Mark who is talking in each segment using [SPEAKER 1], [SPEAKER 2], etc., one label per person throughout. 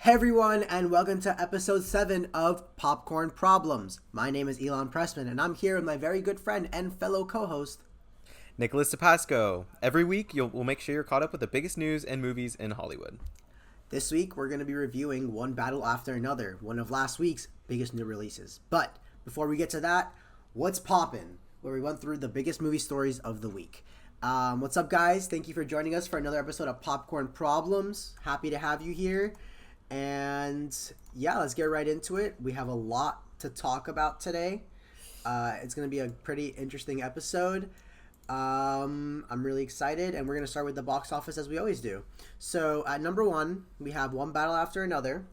[SPEAKER 1] Hey everyone, and welcome to episode 7 of Popcorn Problems. My name is Ilan Pressman, and I'm here with my very good friend and fellow co-host.
[SPEAKER 2] Nicholas DePasco. Every week, we'll make sure you're caught up with the biggest news and movies in Hollywood.
[SPEAKER 1] This week, we're going to be reviewing One Battle After Another, one of last week's biggest new releases. But before we get to that, what's poppin'? Where we went through the biggest movie stories of the week. What's up, guys? Thank you for joining us for another episode of Popcorn Problems. Happy to have you here. And yeah, let's get right into it. We have a lot to talk about today. It's going to be a pretty interesting episode. I'm really excited, and we're going to start with the box office as we always do. So at number 1, we have One Battle After Another,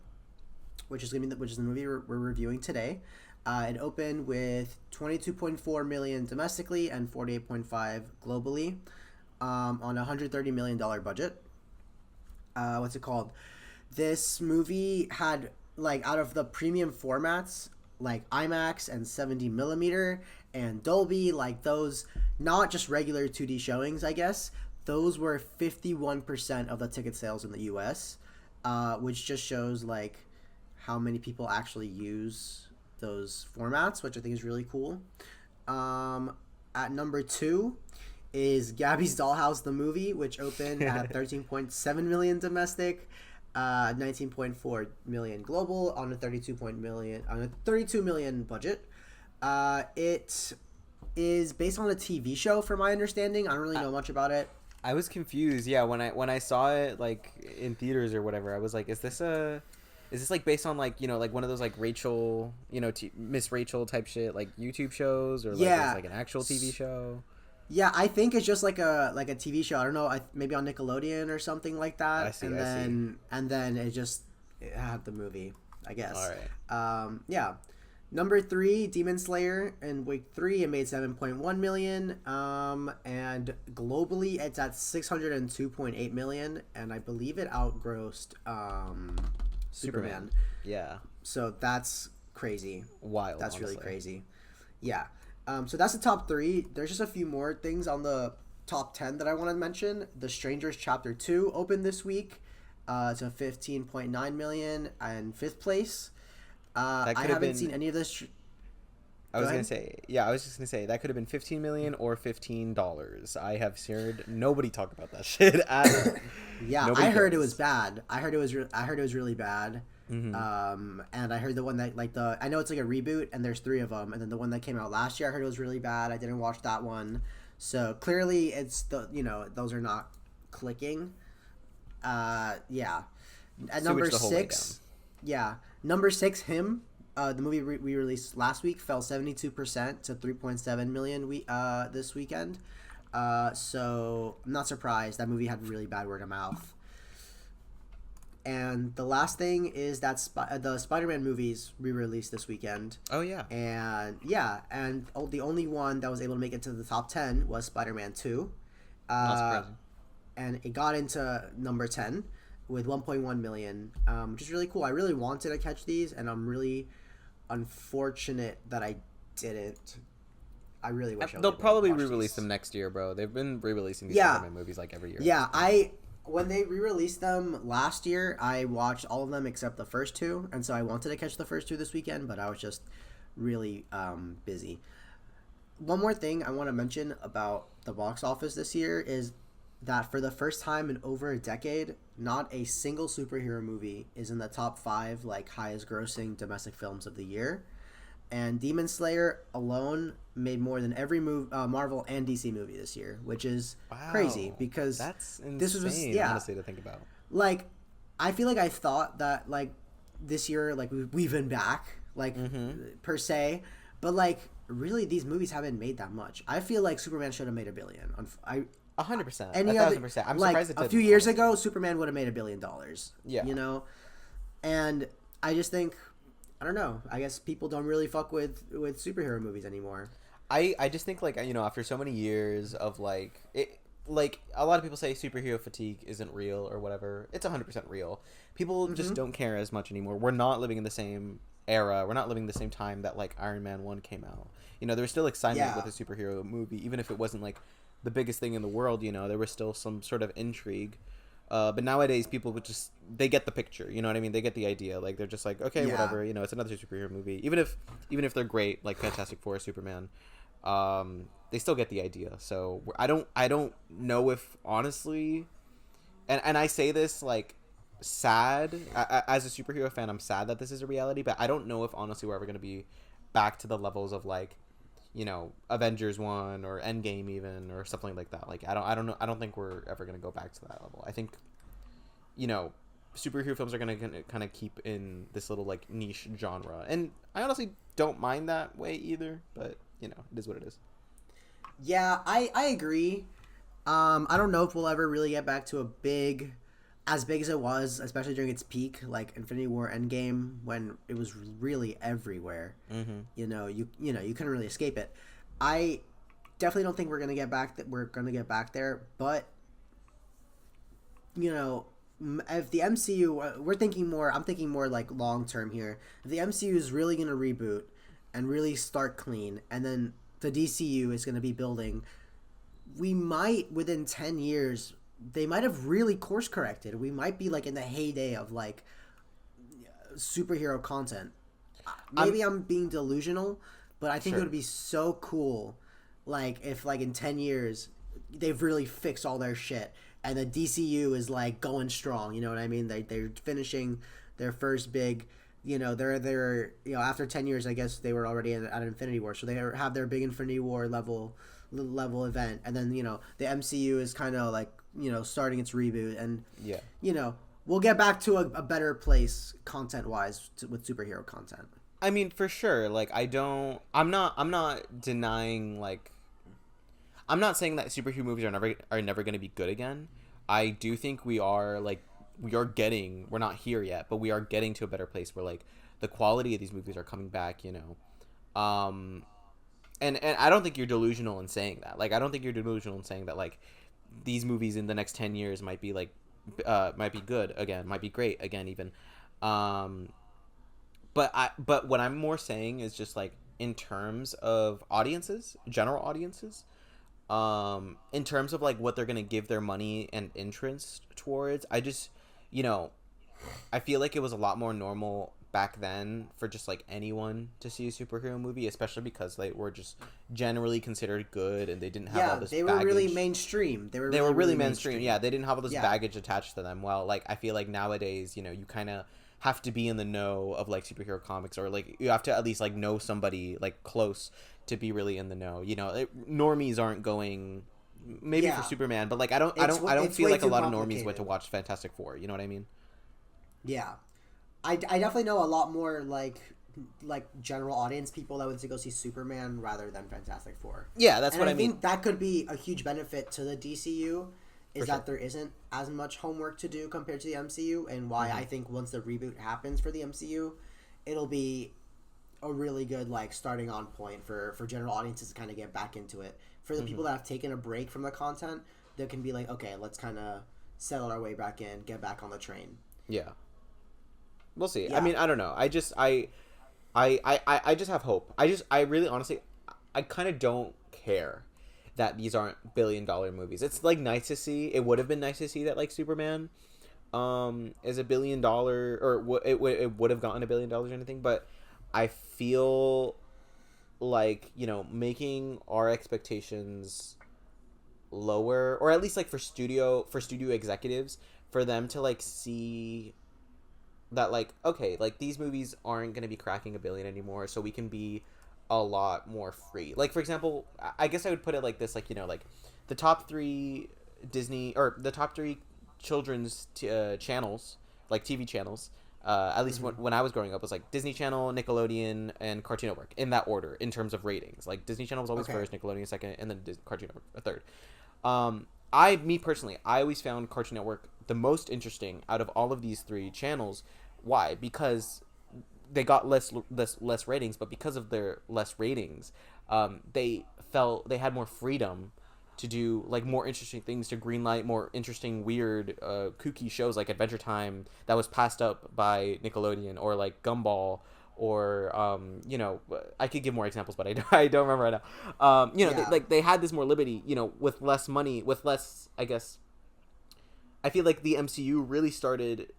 [SPEAKER 1] which is the movie we're reviewing today. It opened with 22.4 million domestically and 48.5 globally, on a $130 million budget. What's it called? This movie had, like, out of the premium formats, like IMAX and 70 millimeter and Dolby, like those, not just regular 2D showings, I guess, those were 51% of the ticket sales in the US, which just shows, like, how many people actually use those formats, which I think is really cool. At number 2 is Gabby's Dollhouse, the movie, which opened at 13.7 million domestic, 19.4 million global on a 32 million budget. It is based on a TV show, from my understanding. I don't really know much about it.
[SPEAKER 2] I was confused. Yeah, when I saw it like in theaters or whatever, I was like, is this like based on like like one of those like Rachel, Miss Rachel type shit, like YouTube shows, or like
[SPEAKER 1] Yeah.
[SPEAKER 2] it's like an actual TV show?
[SPEAKER 1] Yeah, I think it's just like a TV show. I don't know, maybe on Nickelodeon or something like that.
[SPEAKER 2] I see.
[SPEAKER 1] And then it had the movie, I guess.
[SPEAKER 2] All right.
[SPEAKER 1] Yeah. Number 3, Demon Slayer. In week 3, it made 7.1 million. And globally, it's at 602.8 million. And I believe it outgrossed Superman.
[SPEAKER 2] Yeah.
[SPEAKER 1] So that's crazy.
[SPEAKER 2] Wild.
[SPEAKER 1] That's
[SPEAKER 2] honestly.
[SPEAKER 1] really crazy. Yeah. So that's the top 3. There's just a few more things on the top 10 that I want to mention. The Strangers Chapter 2 opened this week to 15.9 million and 5th place. I haven't seen any of this.
[SPEAKER 2] I was just gonna say that could have been 15 million or $15. I have heard nobody talk about that shit at all.
[SPEAKER 1] Yeah,
[SPEAKER 2] Nobody
[SPEAKER 1] I heard it
[SPEAKER 2] cares.
[SPEAKER 1] was bad. I heard it was really bad.
[SPEAKER 2] Mm-hmm.
[SPEAKER 1] And I heard the one that I know it's like a reboot, and there's 3 of them, and then the one that came out last year, I heard it was really bad. I didn't watch that one, so clearly it's those are not clicking. Yeah. At number
[SPEAKER 2] Sewage the whole way
[SPEAKER 1] 6, yeah, number 6, Him. The movie we released last week fell 72% to 3.7 million this weekend. So I'm not surprised. That movie had really bad word of mouth. And the last thing is that the Spider-Man movies re-released this weekend.
[SPEAKER 2] Oh yeah.
[SPEAKER 1] And yeah, and the only one that was able to make it to the top 10 was Spider-Man 2.
[SPEAKER 2] Not surprising.
[SPEAKER 1] And it got into number 10 with 1.1 million, which is really cool. I really wanted to catch these, and I'm really unfortunate that I didn't. I really wish I
[SPEAKER 2] They'll
[SPEAKER 1] would
[SPEAKER 2] probably
[SPEAKER 1] watch
[SPEAKER 2] re-release
[SPEAKER 1] these.
[SPEAKER 2] them next year, bro. They've been re-releasing these
[SPEAKER 1] Yeah.
[SPEAKER 2] Spider-Man movies like every year.
[SPEAKER 1] Yeah, when they re-released them last year, I watched all of them except the first 2, and so I wanted to catch the first 2 this weekend, but I was just really busy. One more thing I want to mention about the box office this year is that for the first time in over a decade, not a single superhero movie is in the top 5 like highest grossing domestic films of the year. And Demon Slayer alone made more than every Marvel and DC movie this year, which is crazy because
[SPEAKER 2] that's insane.
[SPEAKER 1] this was
[SPEAKER 2] Honestly, to think about.
[SPEAKER 1] Like, I feel like I thought that like this year, like we've been back, like per se, but like really these movies haven't made that much. I feel like Superman should have made $1 billion.
[SPEAKER 2] 100%.
[SPEAKER 1] Any
[SPEAKER 2] 1,000%. I'm
[SPEAKER 1] like
[SPEAKER 2] surprised it didn't.
[SPEAKER 1] a few years ago, Superman would have made $1 billion.
[SPEAKER 2] Yeah.
[SPEAKER 1] And I just think, I don't know. I guess people don't really fuck with superhero movies anymore.
[SPEAKER 2] I just think like after so many years of like it, like a lot of people say superhero fatigue isn't real or whatever. It's 100% real. People just don't care as much anymore. We're not living in the same era. We're not living the same time that like Iron Man 1 came out. There was still excitement with a superhero movie, even if it wasn't like the biggest thing in the world. There was still some sort of intrigue. But nowadays, people would just they get the picture. You know what I mean? They get the idea. Like they're just like, okay,
[SPEAKER 1] Yeah.
[SPEAKER 2] whatever. You know, it's another superhero movie. Even if they're great, like Fantastic Four, Superman, they still get the idea. So I don't know if honestly, and I say this like sad as a superhero fan. I'm sad that this is a reality, but I don't know if honestly we're ever gonna be back to the levels of like Avengers 1 or Endgame even or something like that. Like I don't know. I don't think we're ever gonna go back to that level. I think superhero films are gonna kind of keep in this little like niche genre, and I honestly don't mind that way either. But it is what it is.
[SPEAKER 1] Yeah, I agree. I don't know if we'll ever really get back to as big as it was, especially during its peak, like Infinity War Endgame, when it was really everywhere.
[SPEAKER 2] Mm-hmm.
[SPEAKER 1] You couldn't really escape it. I definitely don't think we're gonna get back. We're gonna get back there, but if the MCU, we're thinking more. I'm thinking more like long term here. If the MCU is really gonna reboot and really start clean, and then the DCU is gonna be building, we might within 10 years they might have really course corrected. We might be like in the heyday of like superhero content. Maybe I'm being delusional, but I think it would be so cool, like if like in 10 years they've really fixed all their shit and the DCU is like going strong. You know what I mean? They're finishing their first big. They're after 10 years, I guess they were already at Infinity War, so they have their big Infinity War level event, and then the MCU is kind of like starting its reboot, and we'll get back to a better place content wise with superhero content.
[SPEAKER 2] I mean, for sure. Like I'm not denying, like, I'm not saying that superhero movies are never going to be good again. I do think we're not here yet, but we are getting to a better place where like the quality of these movies are coming back. And I don't think you're delusional in saying that. Like, I don't think you're delusional in saying that like these movies in the next 10 years might be like might be good again, might be great again even. But what I'm more saying is just like in terms of audiences, general audiences, in terms of like what they're gonna give their money and interest towards. I feel like it was a lot more normal back then for just like anyone to see a superhero movie, especially because they were just generally considered good and they didn't have all this
[SPEAKER 1] they were
[SPEAKER 2] baggage.
[SPEAKER 1] really mainstream. They were
[SPEAKER 2] really mainstream. Yeah, they didn't have all this baggage attached to them. Well, like I feel like nowadays, you kind of have to be in the know of like superhero comics, or like you have to at least like know somebody like close to be really in the know. Normies aren't going maybe for Superman, but like I don't feel like a lot of normies went to watch Fantastic Four. You know what I mean?
[SPEAKER 1] Yeah. I definitely know a lot more like general audience people that would go see Superman rather than Fantastic Four.
[SPEAKER 2] Yeah, that's what I mean.
[SPEAKER 1] I think that could be a huge benefit to the DCU is that there isn't as much homework to do compared to the MCU, and why I think once the reboot happens for the MCU, it'll be a really good like starting on point for general audiences to kind of get back into it. For the people that have taken a break from the content, they can be like, okay, let's kind of settle our way back in, get back on the train.
[SPEAKER 2] Yeah. We'll see. Yeah. I mean, I don't know. I just have hope. I really honestly, I kind of don't care that these aren't $1 billion movies. It's like nice to see. It would have been nice to see that like Superman is $1 billion, or it would have gotten $1 billion or anything. But I feel like making our expectations lower, or at least like for studio executives, for them to like see that like, okay, like these movies aren't going to be cracking $1 billion anymore, so we can be a lot more free. Like, for example, I guess I would put it like this, like, like the top 3 Disney, or the top 3 children's channels, like TV channels, at least when I was growing up, was like Disney Channel, Nickelodeon, and Cartoon Network, in that order in terms of ratings. Like Disney Channel was always first, Nickelodeon second, and then Cartoon Network a third. Me personally, I always found Cartoon Network the most interesting out of all of these 3 channels. Why? Because they got less ratings, but because of their less ratings, they felt they had more freedom to do like more interesting things, to greenlight more interesting, weird, kooky shows like Adventure Time that was passed up by Nickelodeon, or like Gumball, or I could give more examples, but I don't remember right now. They had this more liberty, with less money, with less, I guess I feel like the MCU really started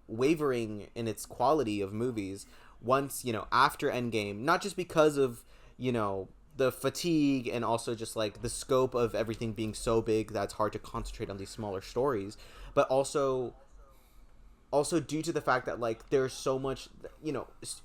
[SPEAKER 2] wavering in its quality of movies once, after Endgame, not just because of, the fatigue and also just like the scope of everything being so big that's hard to concentrate on these smaller stories, but also due to the fact that like there's so much,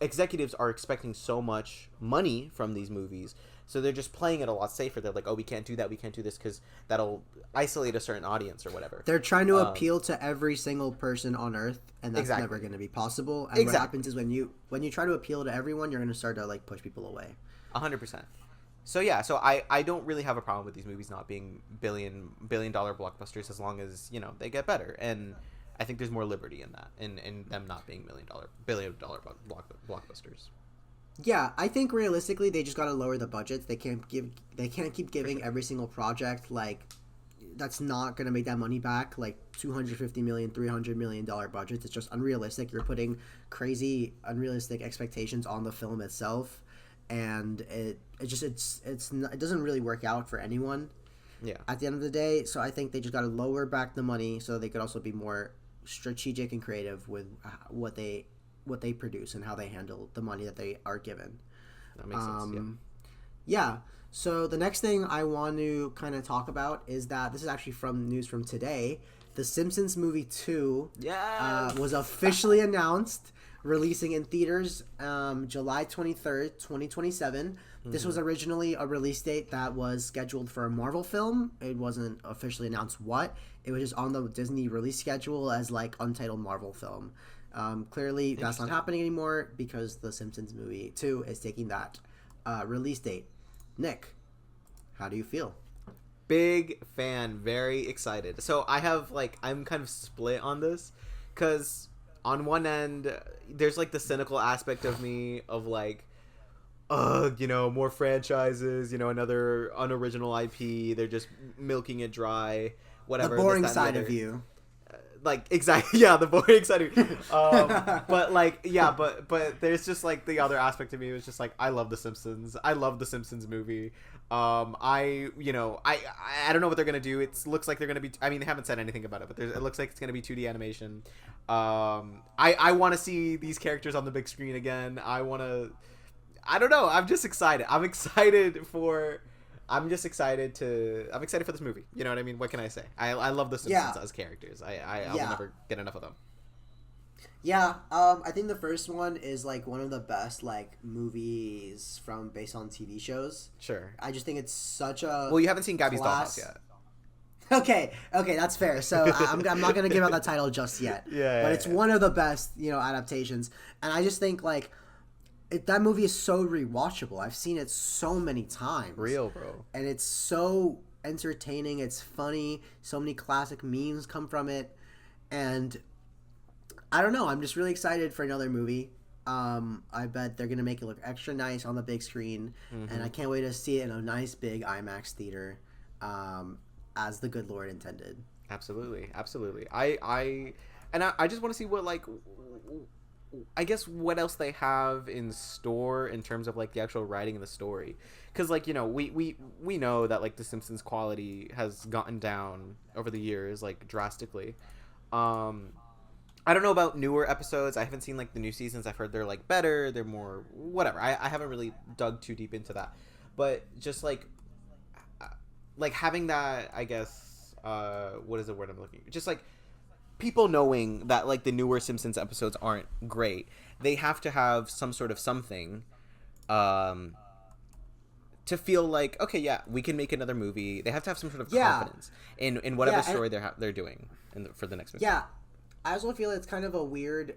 [SPEAKER 2] executives are expecting so much money from these movies, so they're just playing it a lot safer. They're like, oh, we can't do that, we can't do this, because that'll isolate a certain audience or whatever.
[SPEAKER 1] They're trying to appeal to every single person on Earth, and that's never going to be possible. And what happens is when you try to appeal to everyone, you're going to start to like push people away.
[SPEAKER 2] 100%. So yeah, so I don't really have a problem with these movies not being billion dollar blockbusters, as long as they get better. And I think there's more liberty in that, in them not being billion dollar blockbusters.
[SPEAKER 1] Yeah, I think realistically they just got to lower the budgets. They can't keep giving every single project like that's not going to make that money back, like $250 million, $300 million budgets. It's just unrealistic. You're putting crazy unrealistic expectations on the film itself, and it doesn't really work out for anyone.
[SPEAKER 2] Yeah.
[SPEAKER 1] At the end of the day, so I think they just got to lower back the money so they could also be more strategic and creative with what they produce and how they handle the money that they are given.
[SPEAKER 2] That makes sense.
[SPEAKER 1] Yeah. So the next thing I want to kind of talk about is that this is actually from news from today. The Simpsons movie 2 was officially announced, releasing in theaters July 23rd, 2027. Mm-hmm. This was originally a release date that was scheduled for a Marvel film. It wasn't officially announced what. It was just on the Disney release schedule as like untitled Marvel film. Clearly, that's not happening anymore because the Simpsons movie 2 is taking that release date. Nick, how do you feel?
[SPEAKER 2] Big fan, very excited. So I'm kind of split on this, because on one end, there's like the cynical aspect of me of like, more franchises, another unoriginal IP. They're just milking it dry, whatever.
[SPEAKER 1] The boring side of you.
[SPEAKER 2] Like, exactly, yeah, the boring side of you. But like, yeah, but there's just like the other aspect of me was just like, I love The Simpsons. I love The Simpsons movie. I don't know what they're gonna do. It looks like they're gonna be. I mean, they haven't said anything about it, but it looks like it's gonna be 2D animation. I want to see these characters on the big screen again. I don't know. I'm just excited. I'm excited for this movie. You know what I mean? What can I say? I love the Simpsons as characters. I will never get enough of them.
[SPEAKER 1] Yeah, I think the first one is like one of the best like movies based on TV shows.
[SPEAKER 2] Sure.
[SPEAKER 1] I just think it's such a
[SPEAKER 2] you haven't seen Gabby's Dollhouse yet.
[SPEAKER 1] Okay, that's fair. So I'm not gonna give out that title just yet. But it's one of the best adaptations, and I just think like that movie is so rewatchable. I've seen it so many times.
[SPEAKER 2] Real, bro.
[SPEAKER 1] And it's so entertaining. It's funny. So many classic memes come from it, and I don't know. I'm just really excited for another movie. I bet they're gonna make it look extra nice on the big screen, and I can't wait to see it in a nice big IMAX theater, as the good Lord intended.
[SPEAKER 2] Absolutely. I just want to see what I guess what else they have in store in terms of like the actual writing of the story, because like we know that like the Simpsons quality has gotten down over the years like drastically. I don't know about newer episodes. I haven't seen like the new seasons. I've heard they're like better, they're more whatever. I haven't really dug too deep into that, but just like having that, I guess, what is the word I'm looking for? Just like people knowing that like the newer Simpsons episodes aren't great, they have to have some sort of something to feel like, okay, yeah, we can make another movie. They have to have some sort of confidence in whatever story they're doing for the next movie.
[SPEAKER 1] Yeah, I also feel it's kind of a weird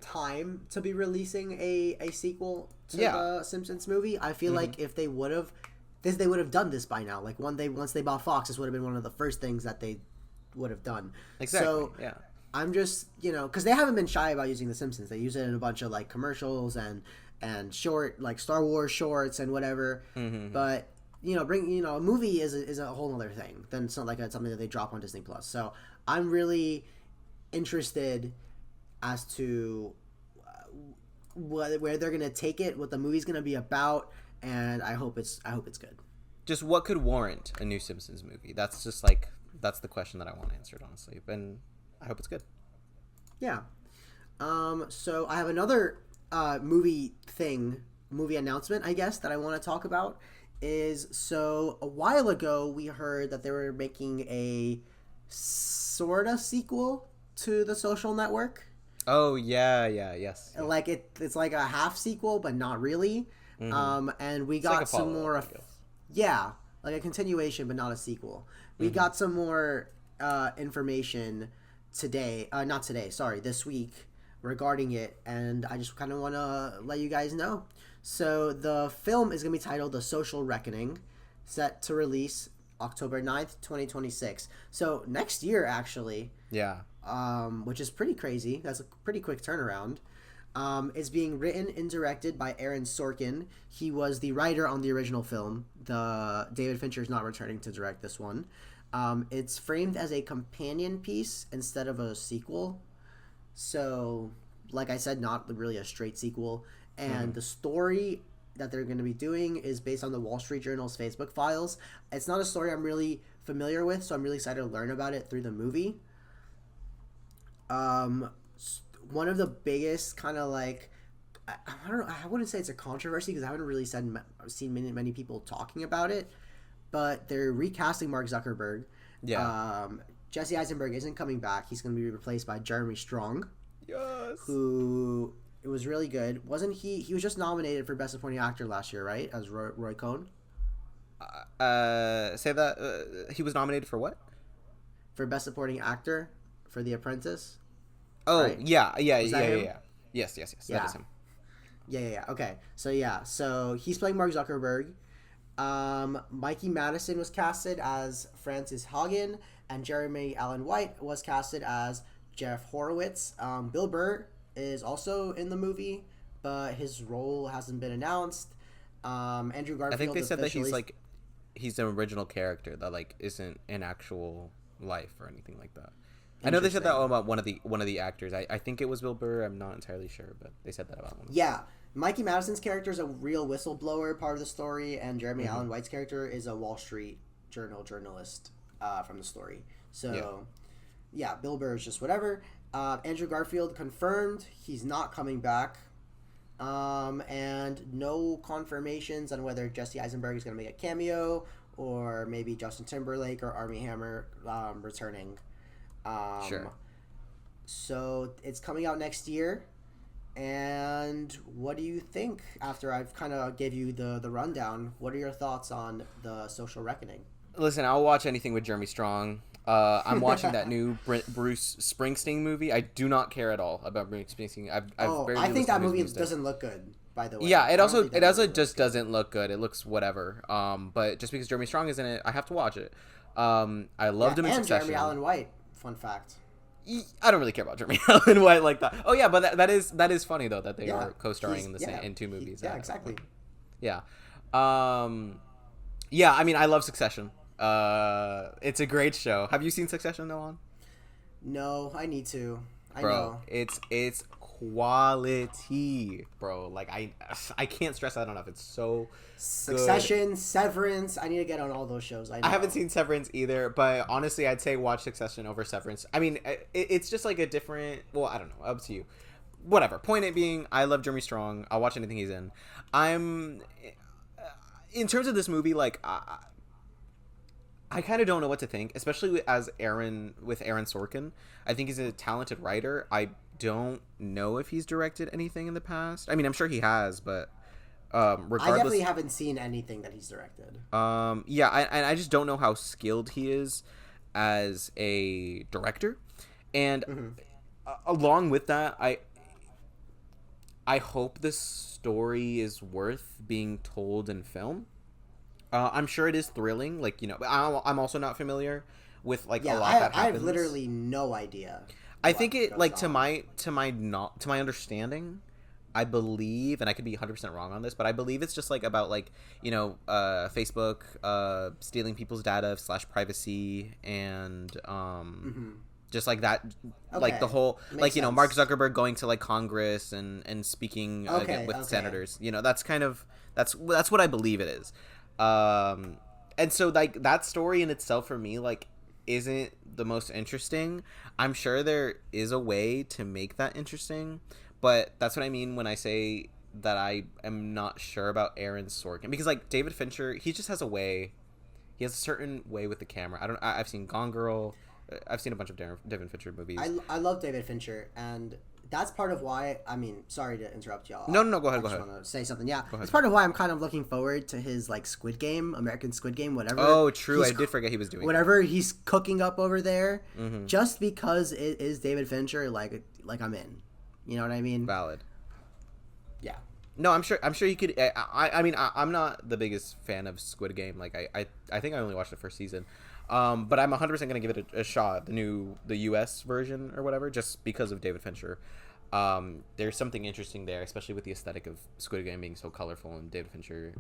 [SPEAKER 1] time to be releasing a sequel to the Simpsons movie. I feel like if they would have done this by now. Like once they bought Fox, this would have been one of the first things that they would have done.
[SPEAKER 2] Exactly.
[SPEAKER 1] So
[SPEAKER 2] yeah.
[SPEAKER 1] I'm just because they haven't been shy about using The Simpsons. They use it in a bunch of like commercials and short like Star Wars shorts and whatever. But a movie is a whole other thing than something that they drop on Disney Plus. So I'm really interested as to where they're gonna take it, what the movie's gonna be about, and I hope it's good.
[SPEAKER 2] Just what could warrant a new Simpsons movie? That's the question that I want answered, honestly. And I hope it's good.
[SPEAKER 1] Yeah. So I have another movie announcement, I guess, that I want to talk about. So a while ago we heard that they were making a sorta sequel to The Social Network.
[SPEAKER 2] Oh yeah, yes.
[SPEAKER 1] Like it's like a half sequel, but not really. And we
[SPEAKER 2] It's
[SPEAKER 1] got
[SPEAKER 2] like a
[SPEAKER 1] some
[SPEAKER 2] follow-up,
[SPEAKER 1] more.
[SPEAKER 2] I guess.
[SPEAKER 1] Yeah, like a continuation, but not a sequel. We got some more information today. Not today. Sorry, this week regarding it, and I just kind of want to let you guys know. So the film is going to be titled The Social Reckoning, set to release October 9th, 2026. So next year, actually.
[SPEAKER 2] Yeah.
[SPEAKER 1] Which is pretty crazy. That's a pretty quick turnaround. It's being written and directed by Aaron Sorkin. He was the writer on the original film. David Fincher is not returning to direct this one. It's framed as a companion piece instead of a sequel. So, like I said, not really a straight sequel. And the story that they're going to be doing is based on the Wall Street Journal's Facebook files. It's not a story I'm really familiar with, so I'm really excited to learn about it through the movie. One of the biggest kind of like, I don't know, I wouldn't say it's a controversy because I haven't really seen many people talking about it, but they're recasting Mark Zuckerberg.
[SPEAKER 2] Yeah.
[SPEAKER 1] Jesse Eisenberg isn't coming back. He's going to be replaced by Jeremy Strong.
[SPEAKER 2] Yes.
[SPEAKER 1] Who, it was really good. Wasn't he? He was just nominated for Best Supporting Actor last year, right? As Roy Cohn.
[SPEAKER 2] Say that he was nominated for what?
[SPEAKER 1] For Best Supporting Actor for The Apprentice.
[SPEAKER 2] Oh,
[SPEAKER 1] right?
[SPEAKER 2] yeah.
[SPEAKER 1] Yes.
[SPEAKER 2] That is him.
[SPEAKER 1] Yeah. Okay. So he's playing Mark Zuckerberg. Mikey Madison was casted as Francis Hagen, and Jeremy Allen White was casted as Jeff Horowitz. Bill Burr is also in the movie, but his role hasn't been announced. Andrew Garfield.
[SPEAKER 2] I think they said that he's an original character that like isn't in actual life or anything like that. I know they said that about one of the actors. I think it was Bill Burr. I'm not entirely sure, but they said that about one.
[SPEAKER 1] Yeah, Mikey Madison's character is a real whistleblower part of the story, and Jeremy Allen White's character is a Wall Street Journal journalist from the story. So, yeah, Bill Burr is just whatever. Andrew Garfield confirmed he's not coming back, and no confirmations on whether Jesse Eisenberg is going to make a cameo or maybe Justin Timberlake or Armie Hammer returning.
[SPEAKER 2] Sure.
[SPEAKER 1] So it's coming out next year. And what do you think after I've kind of gave you the rundown? What are your thoughts on The Social Reckoning?
[SPEAKER 2] Listen, I'll watch anything with Jeremy Strong. I'm watching that new Bruce Springsteen movie. I do not care at all about Bruce Springsteen.
[SPEAKER 1] I think that movie doesn't look good, by the way.
[SPEAKER 2] Yeah, it also just doesn't look good. It looks whatever. But just because Jeremy Strong is in it, I have to watch it. I loved him in Succession.
[SPEAKER 1] Jeremy Allen White. Fun fact.
[SPEAKER 2] I don't really care about Jeremy Allen White like that. Oh yeah, but that is funny though that they are co-starring in two movies.
[SPEAKER 1] Yeah, exactly.
[SPEAKER 2] Yeah. Yeah, I mean I love Succession. It's a great show. Have you seen Succession, Nolan?
[SPEAKER 1] No, I need to. I
[SPEAKER 2] bro,
[SPEAKER 1] know.
[SPEAKER 2] It's quality, bro. Like I can't stress that enough. It's so
[SPEAKER 1] Succession,
[SPEAKER 2] good.
[SPEAKER 1] Severance. I need to get on all those shows.
[SPEAKER 2] I haven't seen Severance either, but honestly, I'd say watch Succession over Severance. I mean, it's just like a different. Well, I don't know. Up to you. Whatever. Point it being, I love Jeremy Strong. I'll watch anything he's in. In terms of this movie, like I kind of don't know what to think, especially with Aaron Sorkin. I think he's a talented writer. I don't know if he's directed anything in the past. I mean, I'm sure he has, but regardless,
[SPEAKER 1] I definitely haven't seen anything that he's directed.
[SPEAKER 2] Yeah, I just don't know how skilled he is as a director, and along with that, I hope this story is worth being told in film. I'm sure it is thrilling, like, you know, but I'm also not familiar with like a lot that happens.
[SPEAKER 1] I have literally no idea.
[SPEAKER 2] I think it like to my understanding, I believe, and I could be 100% wrong on this, but I believe it's just like about like, you know, Facebook stealing people's data / privacy and just like that, like the whole like, you know, Mark Zuckerberg going to like Congress and speaking with senators. You know, that's kind of that's what I believe it is. And so like that story in itself for me, like isn't the most interesting. I'm sure there is a way to make that interesting, but that's what I mean when I say that I am not sure about Aaron Sorkin, because like David Fincher, he just has a way. He has a certain way with the camera. I've seen Gone Girl. I've seen a bunch of David Fincher movies.
[SPEAKER 1] I love David Fincher, and that's part of why. I mean, sorry to interrupt y'all.
[SPEAKER 2] No. Go ahead.
[SPEAKER 1] I
[SPEAKER 2] Go
[SPEAKER 1] just
[SPEAKER 2] ahead.
[SPEAKER 1] want to say something. Yeah,
[SPEAKER 2] Go ahead.
[SPEAKER 1] it's part of why I'm kind of looking forward to his like Squid Game, American Squid Game, whatever.
[SPEAKER 2] Oh, true. I
[SPEAKER 1] he's
[SPEAKER 2] did forget he was doing
[SPEAKER 1] whatever he's cooking up over there.
[SPEAKER 2] Mm-hmm.
[SPEAKER 1] Just because it is David Fincher, like I'm in. You know what I mean?
[SPEAKER 2] Valid.
[SPEAKER 1] Yeah.
[SPEAKER 2] No, I'm sure he could. I mean, I'm not the biggest fan of Squid Game. Like, I think I only watched the first season. But I'm 100% going to give it a shot, the US version or whatever, just because of David Fincher. There's something interesting there, especially with the aesthetic of Squid Game being so colorful, and David Fincher,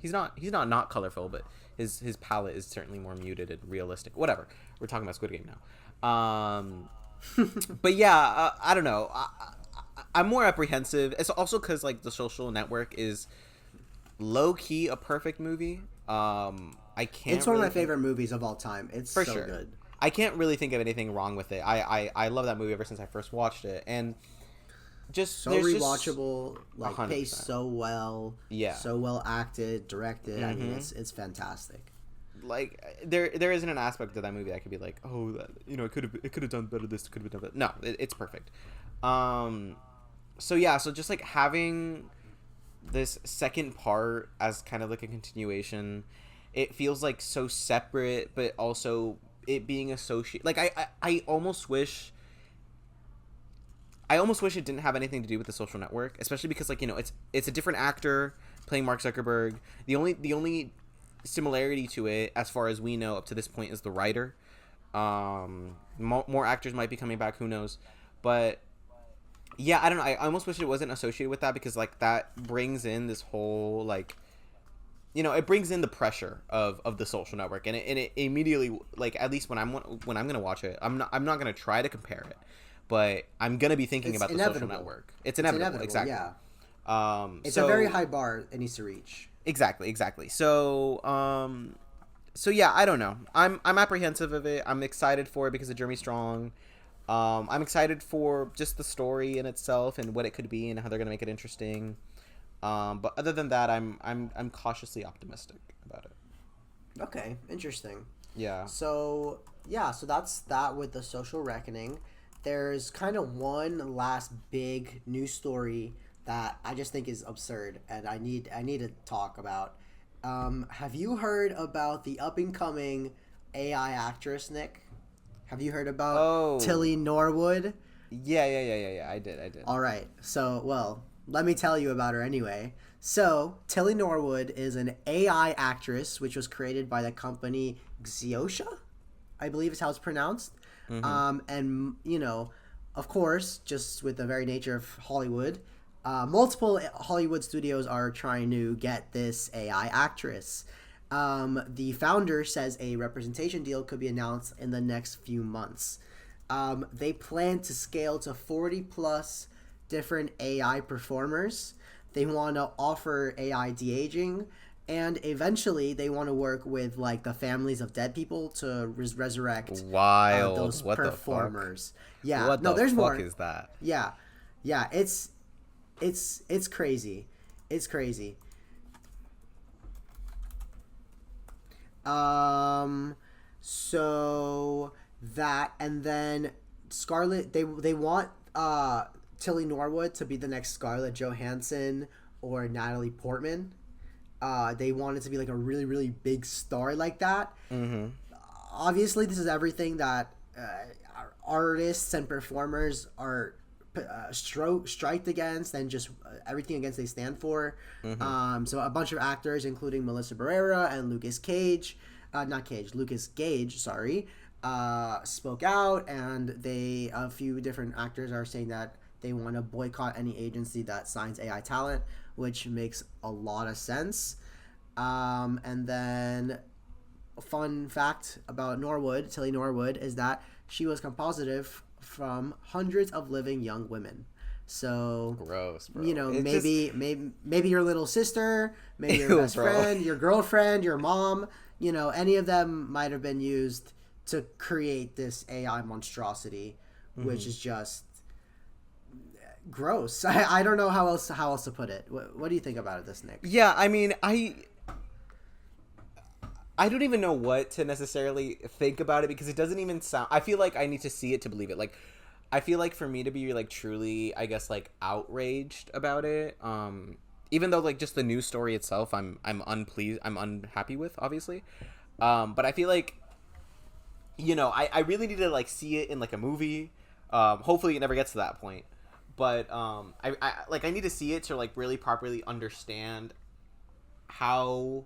[SPEAKER 2] he's not colorful, but his palette is certainly more muted and realistic. Whatever. We're talking about Squid Game now. But yeah, I don't know. I'm more apprehensive. It's also because like The Social Network is low key a perfect movie. I can't.
[SPEAKER 1] It's one of my favorite movies of all time. It's
[SPEAKER 2] for
[SPEAKER 1] so
[SPEAKER 2] sure.
[SPEAKER 1] good.
[SPEAKER 2] I can't really think of anything wrong with it. I love that movie ever since I first watched it, and just
[SPEAKER 1] so rewatchable, like
[SPEAKER 2] 100%.
[SPEAKER 1] paced so well,
[SPEAKER 2] Yeah.
[SPEAKER 1] so well acted, directed. I mean, it's fantastic.
[SPEAKER 2] Like there isn't an aspect of that movie I could be like, oh, that, it could have done better. This could have done better. No, it's perfect. So yeah, so just like having this second part as kind of like a continuation, it feels like so separate, but also it being associated. Like I almost wish it didn't have anything to do with The Social Network, especially because like it's a different actor playing Mark Zuckerberg. The only similarity to it, as far as we know up to this point, is the writer. More actors might be coming back, who knows, but yeah, I don't know. I almost wish it wasn't associated with that, because like that brings in this whole like, it brings in the pressure of The Social Network, and it immediately, like, at least when I'm gonna watch it, I'm not gonna try to compare it, but I'm gonna be thinking about The Social Network. It's inevitable, exactly.
[SPEAKER 1] Yeah. It's a very high bar it needs to reach. Exactly.
[SPEAKER 2] So yeah, I don't know. I'm apprehensive of it. I'm excited for it because of Jeremy Strong. I'm excited for just the story in itself and what it could be and how they're gonna make it interesting. But other than that, I'm cautiously optimistic about it.
[SPEAKER 1] Okay, interesting.
[SPEAKER 2] Yeah.
[SPEAKER 1] So that's that with The Social Reckoning. There's kind of one last big news story that I just think is absurd, and I need to talk about. Have you heard about the up and coming AI actress, Nick? Have you heard about Tilly Norwood?
[SPEAKER 2] Yeah. I did.
[SPEAKER 1] All right. So, well, let me tell you about her anyway. So, Tilly Norwood is an AI actress, which was created by the company Xiosha, I believe is how it's pronounced. Mm-hmm. And, of course, just with the very nature of Hollywood, multiple Hollywood studios are trying to get this AI actress. The founder says a representation deal could be announced in the next few months. They plan to scale to 40 plus different AI performers. They want to offer AI de-aging, and eventually they want to work with like the families of dead people to resurrect those performers. Yeah,
[SPEAKER 2] what the
[SPEAKER 1] there's
[SPEAKER 2] fuck
[SPEAKER 1] more.
[SPEAKER 2] Is that?
[SPEAKER 1] Yeah, it's crazy. It's crazy. So that, and then Scarlett, they want Tilly Norwood to be the next Scarlett Johansson or Natalie Portman. They want it to be like a really, really big star like that. Mm-hmm. Obviously, this is everything that artists and performers are striked against, and just everything against they stand for. Mm-hmm. So a bunch of actors, including Melissa Barrera and Lucas Gage, spoke out, and a few different actors are saying that they want to boycott any agency that signs AI talent, which makes a lot of sense. And then a fun fact about Tilly Norwood, is that she was compositive from hundreds of living young women. So
[SPEAKER 2] gross, bro.
[SPEAKER 1] Maybe your little sister, maybe your best friend, your girlfriend, your mom, any of them might have been used to create this AI monstrosity, which is just gross. I don't know how else to put it. What do you think about this, Nick?
[SPEAKER 2] Yeah, I mean, I don't even know what to necessarily think about it because it doesn't even sound. I feel like I need to see it to believe it. Like, I feel like for me to be like truly, I guess, like outraged about it, even though like just the news story itself, I'm unpleased, I'm unhappy with, obviously. But I feel like, I really need to like see it in like a movie. Hopefully, it never gets to that point. But I need to see it to like really properly understand how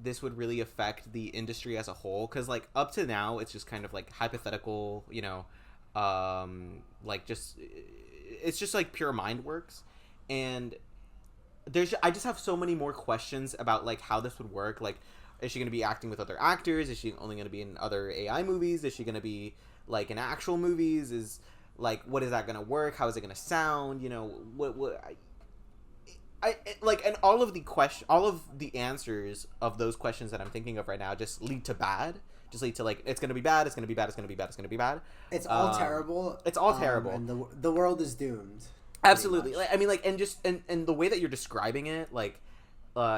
[SPEAKER 2] this would really affect the industry as a whole, because like up to now it's just kind of like hypothetical, like just it's just like pure mind works. And I just have so many more questions about like how this would work. Like, is she going to be acting with other actors? Is she only going to be in other AI movies? Is she going to be like in actual movies? Is like, what is that going to work? How is it going to sound? What I like, and all of the answers of those questions that I'm thinking of right now just lead to bad. Just lead to like, it's gonna be bad. It's gonna be bad. It's gonna be bad. It's gonna be bad.
[SPEAKER 1] It's all terrible.
[SPEAKER 2] It's all terrible,
[SPEAKER 1] and the world is doomed.
[SPEAKER 2] Absolutely. Like, I mean, like, and the way that you're describing it, like,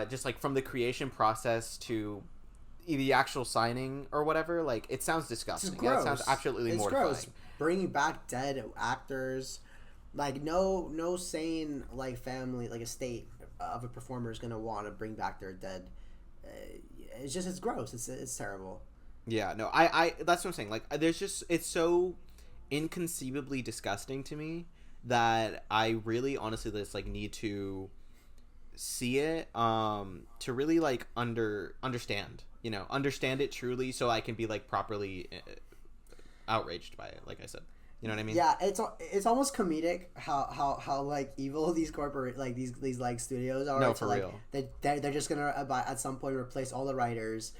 [SPEAKER 2] just like from the creation process to the actual signing or whatever, like, it sounds disgusting.
[SPEAKER 1] It's gross.
[SPEAKER 2] It sounds absolutely mortifying.
[SPEAKER 1] Gross. Bringing back dead actors. Like, no sane, like, family, like, estate of a performer is going to want to bring back their dead. It's gross. It's terrible.
[SPEAKER 2] Yeah, no, I that's what I'm saying. Like, it's so inconceivably disgusting to me that I really, honestly, just, like, need to see it, to really, like, understand it truly, so I can be, like, properly outraged by it, like I said. You know what I mean?
[SPEAKER 1] Yeah, it's almost comedic how like evil these corporate like these like studios are.
[SPEAKER 2] No, for real.
[SPEAKER 1] They're just gonna at some point replace all the writers,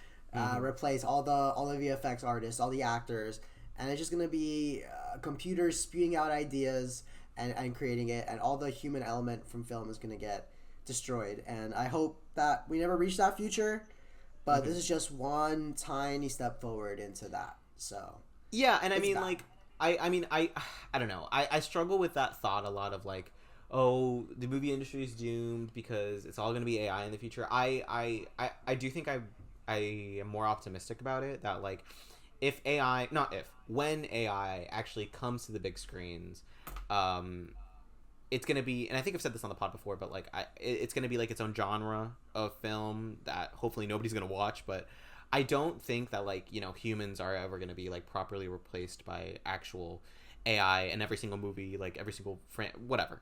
[SPEAKER 1] replace all the VFX artists, all the actors, and it's just gonna be computers spewing out ideas and creating it, and all the human element from film is gonna get destroyed. And I hope that we never reach that future, but this is just one tiny step forward into that. So
[SPEAKER 2] yeah, and I mean
[SPEAKER 1] bad.
[SPEAKER 2] like. I don't know. I struggle with that thought a lot of like, oh, the movie industry is doomed because it's all going to be AI in the future. I do think I am more optimistic about it, that like when AI actually comes to the big screens, it's going to be, and I think I've said this on the pod before, but like it's going to be like its own genre of film that hopefully nobody's going to watch, but I don't think that like, humans are ever going to be like properly replaced by actual AI in every single movie, like every single whatever,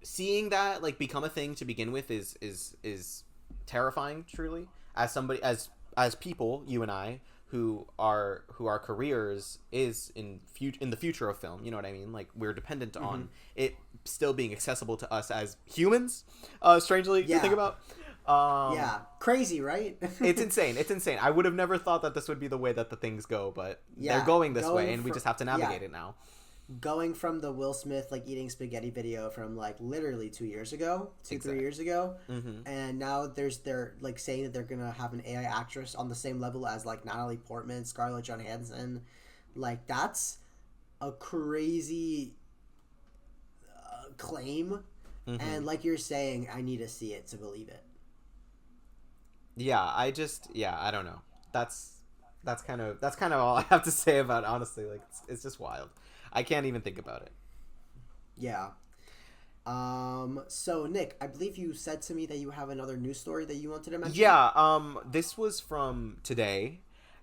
[SPEAKER 2] seeing that like become a thing to begin with is terrifying, truly, as somebody, as people, you and I, who our careers is in the future of film, you know what I mean? Like, we're dependent on it still being accessible to us as humans, strangely to think about.
[SPEAKER 1] Yeah, crazy, right?
[SPEAKER 2] It's insane. I would have never thought that this would be the way that the things go, but they're going this way, and we just have to navigate it now.
[SPEAKER 1] Going from the Will Smith like eating spaghetti video from like literally 2 years ago, 3 years ago, and now they're like saying that they're gonna have an AI actress on the same level as like Natalie Portman, Scarlett Johansson. Like, that's a crazy claim, and like you're saying, I need to see it to believe it.
[SPEAKER 2] Yeah, I don't know. That's kind of all I have to say about it, honestly. Like, it's just wild. I can't even think about it.
[SPEAKER 1] Yeah. So Nick, I believe you said to me that you have another news story that you wanted to mention.
[SPEAKER 2] Yeah. This was from today,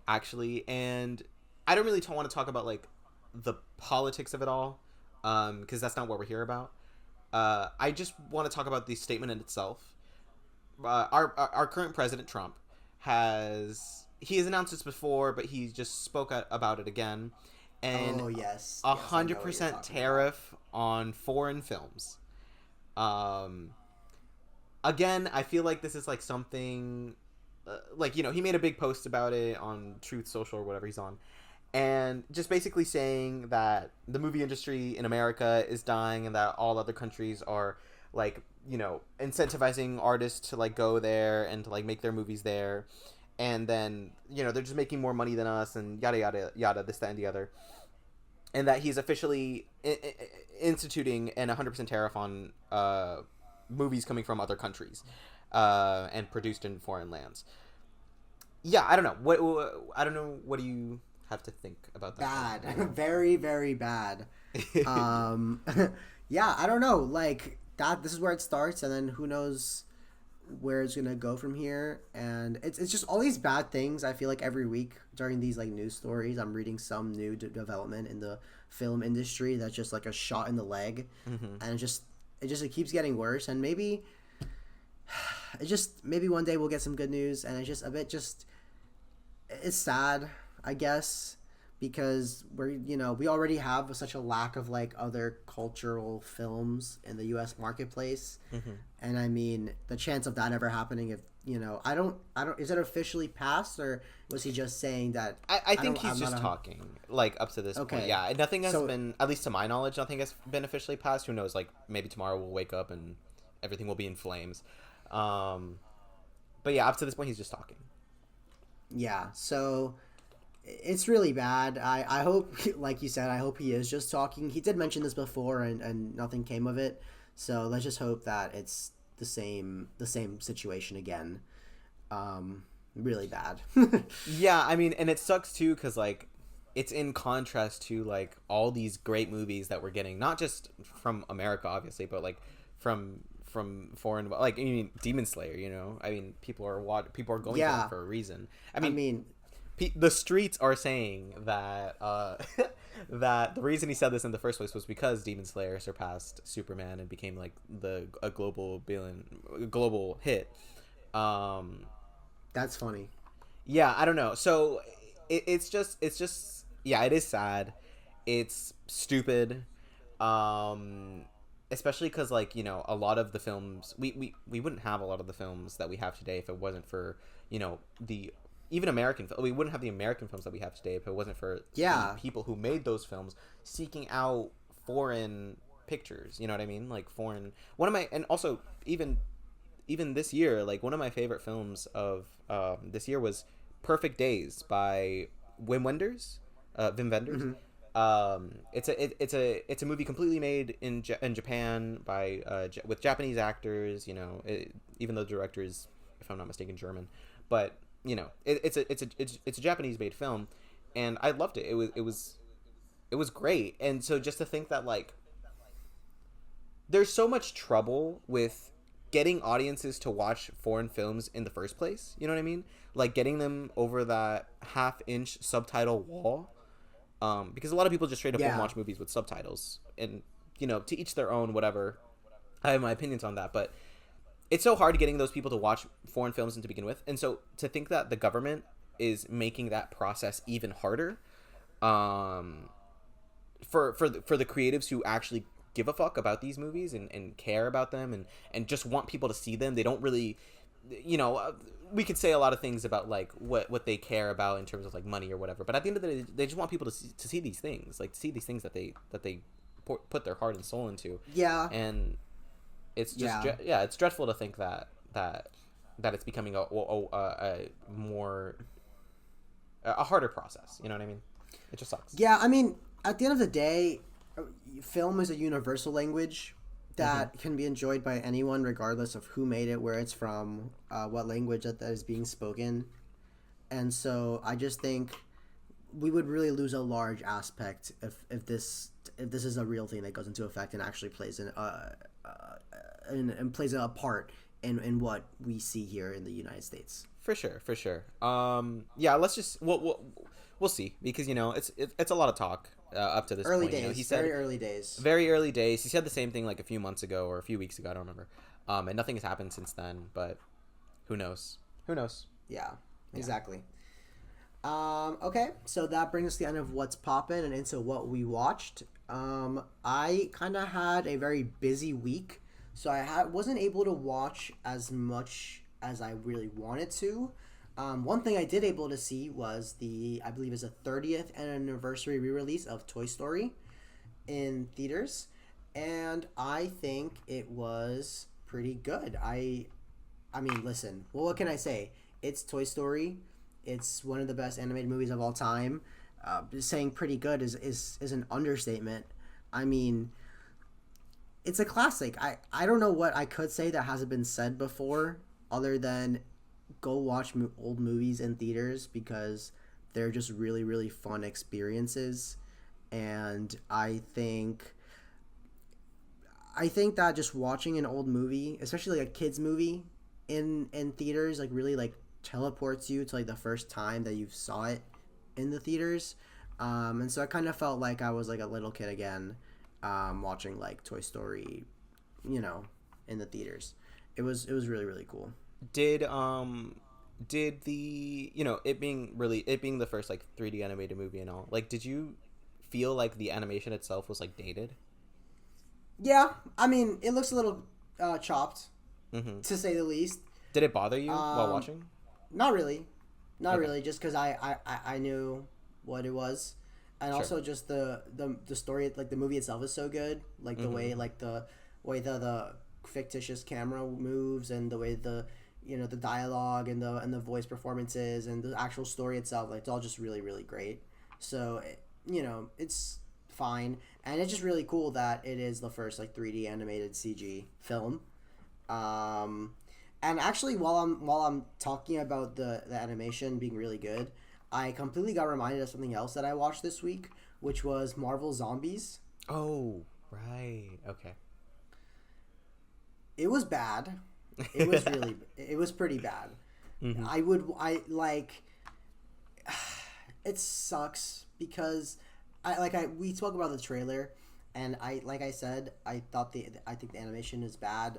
[SPEAKER 2] actually, and I don't really want to talk about like the politics of it all, because that's not what we're here about. I just want to talk about the statement in itself. Our current president, Trump, has announced this before, but he just spoke about it again. And 100% tariff on foreign films. Again, I feel like this is like something, like, he made a big post about it on Truth Social or whatever he's on, and just basically saying that the movie industry in America is dying and that all other countries are like, incentivizing artists to like go there and to like make their movies there. and then they're just making more money than us, and yada yada yada, this, that, and the other, and that he's officially instituting an 100% tariff on movies coming from other countries and produced in foreign lands. Yeah, I don't know. I don't know. What do you have to think about that?
[SPEAKER 1] Bad. Very, very bad. Yeah, I don't know. Like, that, this is where it starts, and then who knows where it's gonna go from here. And it's just all these bad things. I feel like every week during these like news stories, I'm reading some new development in the film industry that's just like a shot in the leg, and it keeps getting worse. And maybe maybe one day we'll get some good news. And it's just a bit it's sad, I guess, because we already have such a lack of like other cultural films in the U.S. marketplace, and I mean the chance of that ever happening, if I don't, is it officially passed, or was he just saying that?
[SPEAKER 2] I think he's just talking, like, up to this point. Yeah, nothing has been, at least to my knowledge, nothing has been officially passed. Who knows? Like, maybe tomorrow we'll wake up and everything will be in flames. But yeah, up to this point he's just talking.
[SPEAKER 1] Yeah, so it's really bad. I hope, like you said, I hope he is just talking. He did mention this before, and nothing came of it. So let's just hope that it's the same situation again. Really bad.
[SPEAKER 2] Yeah, I mean, and it sucks too, because like it's in contrast to like all these great movies that we're getting, not just from America obviously, but like from foreign, like, I mean, Demon Slayer, I mean, people are going to it for a reason. I mean the streets are saying that that the reason he said this in the first place was because Demon Slayer surpassed Superman and became like a global hit.
[SPEAKER 1] That's funny.
[SPEAKER 2] Yeah, I don't know. So it's just yeah, it is sad. It's stupid. Especially because, like, a lot of the films we wouldn't have a lot of the films that we have today if it wasn't for the even American. We wouldn't have the American films that we have today if it wasn't for the people who made those films seeking out foreign pictures. You know what I mean? Like foreign. And also even this year, like one of my favorite films of this year was Perfect Days by Wim Wenders. It's a movie completely made in Japan by with Japanese actors. Even though the director is, if I'm not mistaken, German, but it's a Japanese made film, and I loved it. It was great. And so just to think that like there's so much trouble with getting audiences to watch foreign films in the first place. You know what I mean? Like getting them over that half-inch subtitle wall. Because a lot of people just straight up won't watch movies with subtitles, and to each their own, whatever. I have my opinions on that, but it's so hard getting those people to watch foreign films to begin with, and so to think that the government is making that process even harder, for the creatives who actually give a fuck about these movies and care about them and just want people to see them. They don't really, we could say a lot of things about like what they care about in terms of like money or whatever, but at the end of the day, they just want people to see these things, like to see these things that they put their heart and soul into.
[SPEAKER 1] Yeah.
[SPEAKER 2] And it's just it's dreadful to think that it's becoming a harder process. You know what I mean? It just sucks.
[SPEAKER 1] Yeah, I mean, at the end of the day, film is a universal language that can be enjoyed by anyone, regardless of who made it, where it's from, what language that is being spoken. And so I just think we would really lose a large aspect if this is a real thing that goes into effect and actually plays plays a part in what we see here in the United States.
[SPEAKER 2] For sure. Yeah, let's just we'll see, because it's a lot of talk up to this
[SPEAKER 1] early
[SPEAKER 2] point.
[SPEAKER 1] Days,
[SPEAKER 2] he said
[SPEAKER 1] very early days.
[SPEAKER 2] He said the same thing like a few months ago or a few weeks ago, I don't remember. And nothing has happened since then, but who knows?
[SPEAKER 1] Yeah, exactly. Okay, so that brings us to the end of What's Poppin' and into what we watched. I kind of had a very busy week, so I wasn't able to watch as much as I really wanted to. One thing I did able to see was I believe is a 30th anniversary re-release of Toy Story in theaters, and I think it was pretty good. I mean, listen, well, what can I say? It's Toy Story. It's one of the best animated movies of all time. Saying pretty good is an understatement. I mean, it's a classic. I don't know what I could say that hasn't been said before, other than go watch old movies in theaters because they're just really really fun experiences, and I think that just watching an old movie, especially like a kids movie, in theaters, like really like teleports you to like the first time that you saw it in the theaters. And so I kind of felt like I was like a little kid again, watching like Toy Story, you know, in the theaters. It was really really cool.
[SPEAKER 2] Did did the it being the first like 3D animated movie and all, like, did you feel like the animation itself was like dated?
[SPEAKER 1] Yeah, I mean it looks a little chopped,
[SPEAKER 2] Mm-hmm.
[SPEAKER 1] to say the least.
[SPEAKER 2] Did it bother you while
[SPEAKER 1] Um,
[SPEAKER 2] watching?
[SPEAKER 1] Not really, not
[SPEAKER 2] Okay.
[SPEAKER 1] really. Just because I knew what it was, and
[SPEAKER 2] Sure.
[SPEAKER 1] also just the story, like the movie itself is so good. Like the
[SPEAKER 2] Mm-hmm.
[SPEAKER 1] way like the way the fictitious camera moves, and the way the dialogue and the voice performances and the actual story itself, like it's all just really really great. So it's fine, and it's just really cool that it is the first like 3D animated CG film. Um, and actually, while I'm talking about the animation being really good, I completely got reminded of something else that I watched this week, which was Marvel Zombies.
[SPEAKER 2] Oh, right. Okay.
[SPEAKER 1] It was bad. It was pretty bad.
[SPEAKER 2] Mm-hmm.
[SPEAKER 1] I like it sucks because we spoke about the trailer, and I said I think the animation is bad.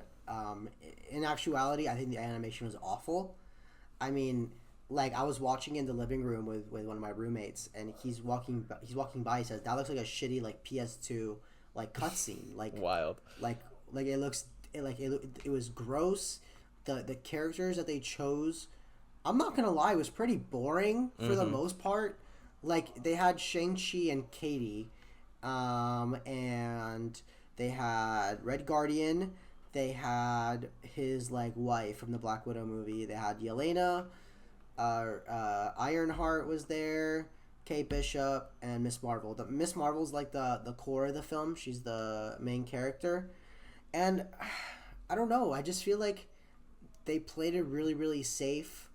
[SPEAKER 1] In actuality, I think the animation was awful. I mean, like I was watching in the living room with one of my roommates, and he's walking by. He says that looks like a shitty like PS2 like cutscene.
[SPEAKER 2] Wild.
[SPEAKER 1] Like like it looks it was gross. The characters that they chose, I'm not gonna lie, was pretty boring for the
[SPEAKER 2] Mm-hmm.
[SPEAKER 1] most part. Like they had Shang-Chi and Katie, and they had Red Guardian. They had his like wife from the Black Widow movie. They had Yelena. Ironheart was there. Kate Bishop and Miss Marvel. The Miss Marvel's like the core of the film. She's the main character, and I don't know. I just feel like they played it really really safe.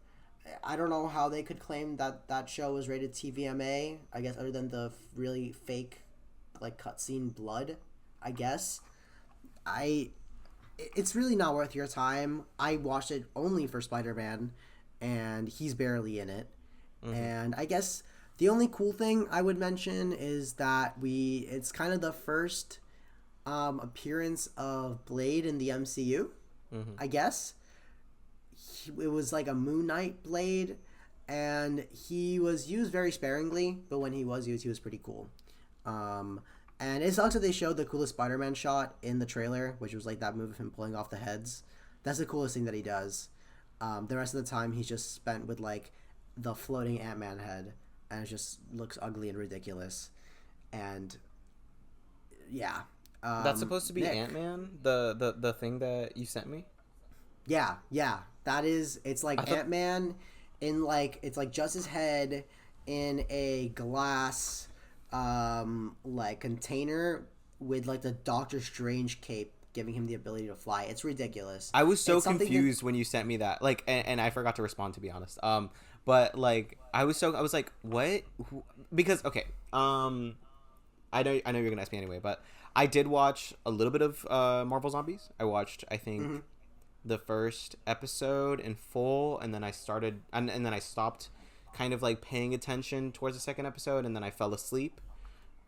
[SPEAKER 1] I don't know how they could claim that that show was rated TVMA. I guess other than the really fake like cutscene blood. I guess I it's really not worth your time. I watched it only for Spider Man, and he's barely in it.
[SPEAKER 2] Mm-hmm.
[SPEAKER 1] And I guess the only cool thing I would mention is that it's kind of the first appearance of Blade in the MCU.
[SPEAKER 2] Mm-hmm.
[SPEAKER 1] I guess it was like a Moon Knight Blade, and he was used very sparingly, but when he was used, he was pretty cool. Um, and it sucks that they showed the coolest Spider-Man shot in the trailer, which was like that move of him pulling off the heads. That's the coolest thing that he does. The rest of the time, he's just spent with like the floating Ant-Man head, and it just looks ugly and ridiculous. And yeah,
[SPEAKER 2] That's supposed to be
[SPEAKER 1] Nick.
[SPEAKER 2] Ant-Man, the thing that you sent me.
[SPEAKER 1] Yeah. That is, it's
[SPEAKER 2] I
[SPEAKER 1] like
[SPEAKER 2] thought.
[SPEAKER 1] Ant-Man in like, it's like just his head in a glass, like container with like the Doctor Strange cape giving him the ability to fly. It's ridiculous.
[SPEAKER 2] I was so
[SPEAKER 1] It's something that,
[SPEAKER 2] confused when you sent me that. Like, and I forgot to respond, to be honest. But like, I was like, what? Because okay, I know you're gonna ask me anyway, but I did watch a little bit of Marvel Zombies. I watched, I think,
[SPEAKER 1] Mhm.
[SPEAKER 2] the first episode in full, and then I started, and then I stopped, kind of like paying attention towards the second episode, and then I fell asleep.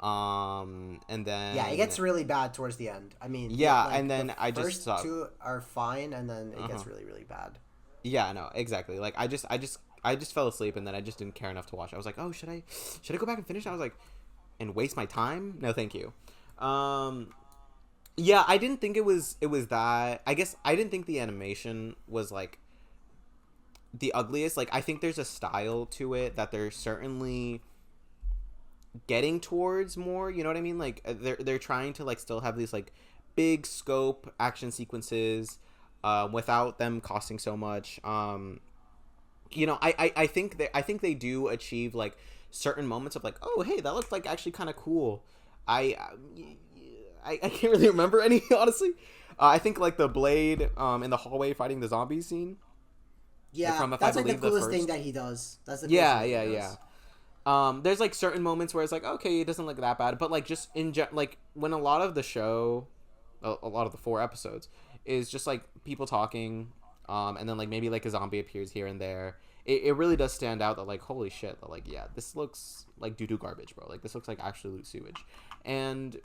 [SPEAKER 2] And
[SPEAKER 1] yeah, it
[SPEAKER 2] then
[SPEAKER 1] gets really bad towards the end. I mean,
[SPEAKER 2] yeah,
[SPEAKER 1] like,
[SPEAKER 2] and then
[SPEAKER 1] the
[SPEAKER 2] I just
[SPEAKER 1] first
[SPEAKER 2] stopped.
[SPEAKER 1] two are fine, and then it
[SPEAKER 2] Uh-huh.
[SPEAKER 1] gets really, really bad.
[SPEAKER 2] Yeah, no, exactly. Like I just fell asleep, and then I just didn't care enough to watch. I was like, oh, should I go back and finish? I was like, and waste my time? No, thank you. Um, yeah, I didn't think it was that. I guess I didn't think the animation was like the ugliest. Like, I think there's a style to it that they're certainly getting towards more. You know what I mean? Like, they're trying to like still have these like big scope action sequences, without them costing so much. I think they do achieve like certain moments of like, oh hey, that looked like actually kind of cool. I, I can't really remember any honestly. I think like the Blade in the hallway fighting the zombie scene.
[SPEAKER 1] Yeah,
[SPEAKER 2] From if I
[SPEAKER 1] that's like the
[SPEAKER 2] believe the
[SPEAKER 1] coolest thing
[SPEAKER 2] first.
[SPEAKER 1] that he does. That's the coolest
[SPEAKER 2] Yeah,
[SPEAKER 1] thing that
[SPEAKER 2] yeah,
[SPEAKER 1] he
[SPEAKER 2] yeah.
[SPEAKER 1] does.
[SPEAKER 2] There's like certain moments where it's like, okay, it doesn't look that bad, but like just like when a lot of the show, a lot of the 4 episodes is just like people talking, and then like maybe like a zombie appears here and there. It really does stand out that like, holy shit, that like, yeah, this looks like doo-doo garbage, bro. Like this looks like absolute sewage. And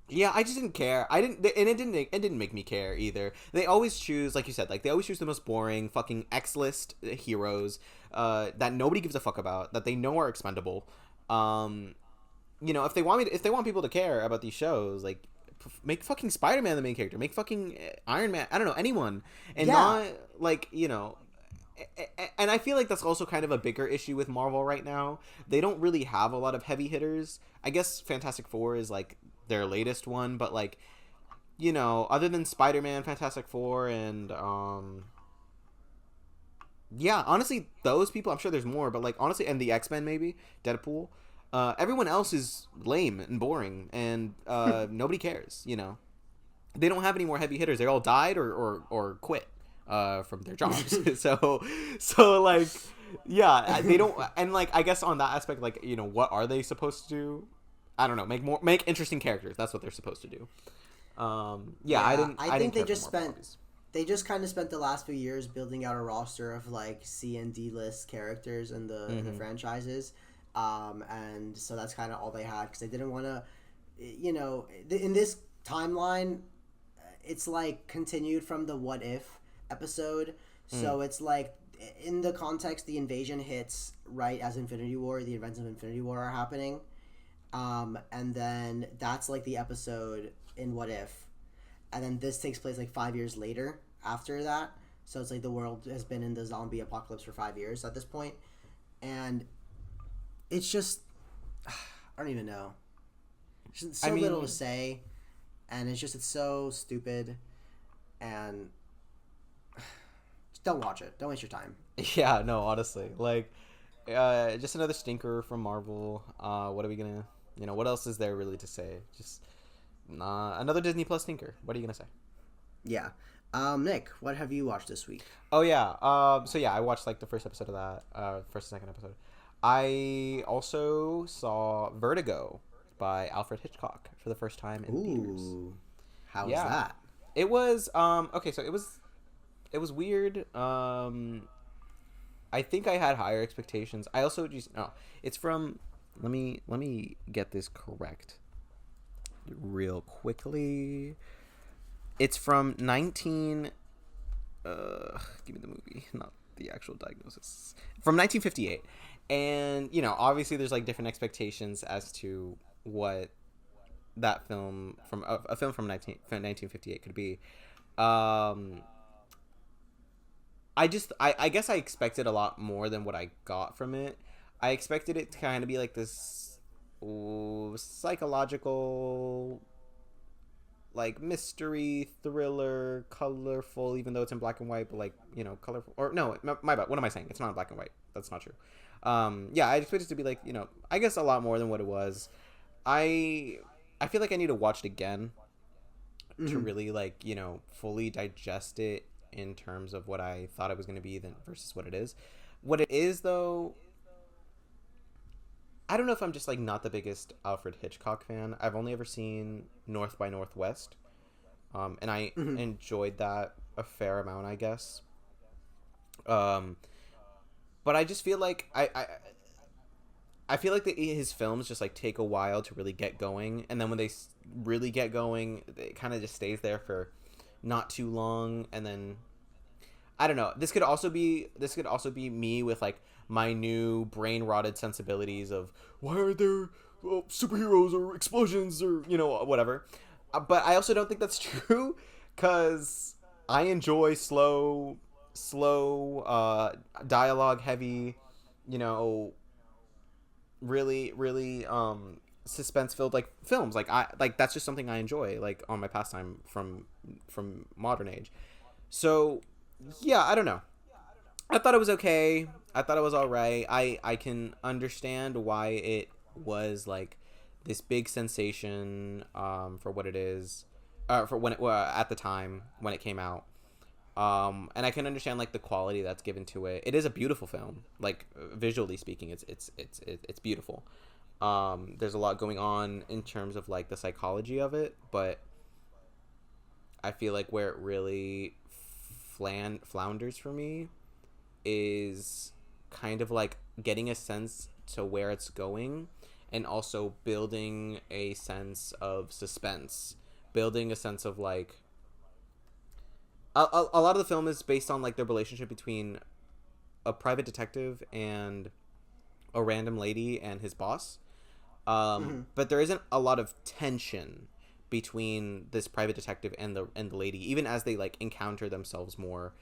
[SPEAKER 2] yeah, I just didn't care. I didn't, and it didn't make me care either. They always choose, like you said, like they always choose the most boring, fucking X-list heroes, that nobody gives a fuck about, that they know are expendable. Um, if they want people to care about these shows, like make fucking Spider-Man the main character, make fucking Iron Man. I don't know, anyone, and
[SPEAKER 1] Yeah,
[SPEAKER 2] not like and I feel like that's also kind of a bigger issue with Marvel right now. They don't really have a lot of heavy hitters. I guess Fantastic Four is like their latest one, but like, other than Spider-Man, Fantastic Four, and yeah, honestly, those people, I'm sure there's more, but like honestly, and the X-Men maybe, Deadpool, everyone else is lame and boring, and nobody cares. They don't have any more heavy hitters. They all died or quit from their jobs. so like, yeah, they don't. And like, I guess on that aspect, like, what are they supposed to do? I don't know. Make interesting characters. That's what they're supposed to do. Yeah,
[SPEAKER 1] yeah.
[SPEAKER 2] I
[SPEAKER 1] think
[SPEAKER 2] didn't
[SPEAKER 1] they
[SPEAKER 2] care for
[SPEAKER 1] just
[SPEAKER 2] more
[SPEAKER 1] spent
[SPEAKER 2] movies.
[SPEAKER 1] they just kind of spent the last few years building out a roster of like C and D list characters in the franchises, and so that's kind of all they had because they didn't want to, in this timeline, it's like continued from the What If episode, so it's like in the context the invasion hits right as the events of Infinity War are happening, and then that's like the episode in What If, and then this takes place like 5 years later after that. So it's like the world has been in the zombie apocalypse for 5 years at this point, and it's just I don't even know. There's so little to say, and it's so stupid, and just don't watch it. Don't waste your time.
[SPEAKER 2] Yeah, no, honestly, like, just another stinker from Marvel. What are we gonna, what else is there really to say? Just another Disney Plus stinker. What are you gonna say?
[SPEAKER 1] Yeah. Nick, what have you watched this week?
[SPEAKER 2] Oh yeah. So yeah, I watched like the first episode of that. First and second episode. I also saw Vertigo by Alfred Hitchcock for the first time in theaters.
[SPEAKER 1] Ooh, how was
[SPEAKER 2] Yeah.
[SPEAKER 1] that?
[SPEAKER 2] It was okay. So it was weird. I think I had higher expectations. I also just no. It's from. Let me get this correct. Real quickly. It's from 19. Give me the movie, not the actual diagnosis. From 1958, and obviously there's like different expectations as to what that film from a film from 1958 could be. I guess I expected a lot more than what I got from it. I expected it to kind of be like this psychological, like mystery thriller, colorful, even though it's in black and white, but like colorful. Or no, my bad. What am I saying? It's not in black and white. That's not true. Yeah, I expected it to be like I guess a lot more than what it was. I feel like I need to watch it again to really like fully digest it in terms of what I thought it was going to be than versus what it is. What it is though, I don't know if I'm just like not the biggest Alfred Hitchcock fan. I've only ever seen North by Northwest, and I enjoyed that a fair amount, I guess. But I just feel like I feel like his films just like take a while to really get going, and then when they really get going, it kind of just stays there for not too long, and then I don't know. This could also be me with like my new brain rotted sensibilities of why are there superheroes or explosions or whatever. But I also don't think that's true because I enjoy slow dialogue heavy, really suspense filled like films. Like that's just something I enjoy like on my pastime from modern age. So yeah, I don't know. I thought it was okay. I thought it was all right. I can understand why it was like this big sensation for what it is, for when it at the time when it came out. And I can understand like the quality that's given to it. It is a beautiful film, like visually speaking. It's beautiful. There's a lot going on in terms of like the psychology of it, but I feel like where it really flounders for me is kind of like getting a sense to where it's going, and also building a sense of suspense, building a sense of like a lot of the film is based on like the relationship between a private detective and a random lady and his boss. But there isn't a lot of tension between this private detective and the lady, even as they like encounter themselves more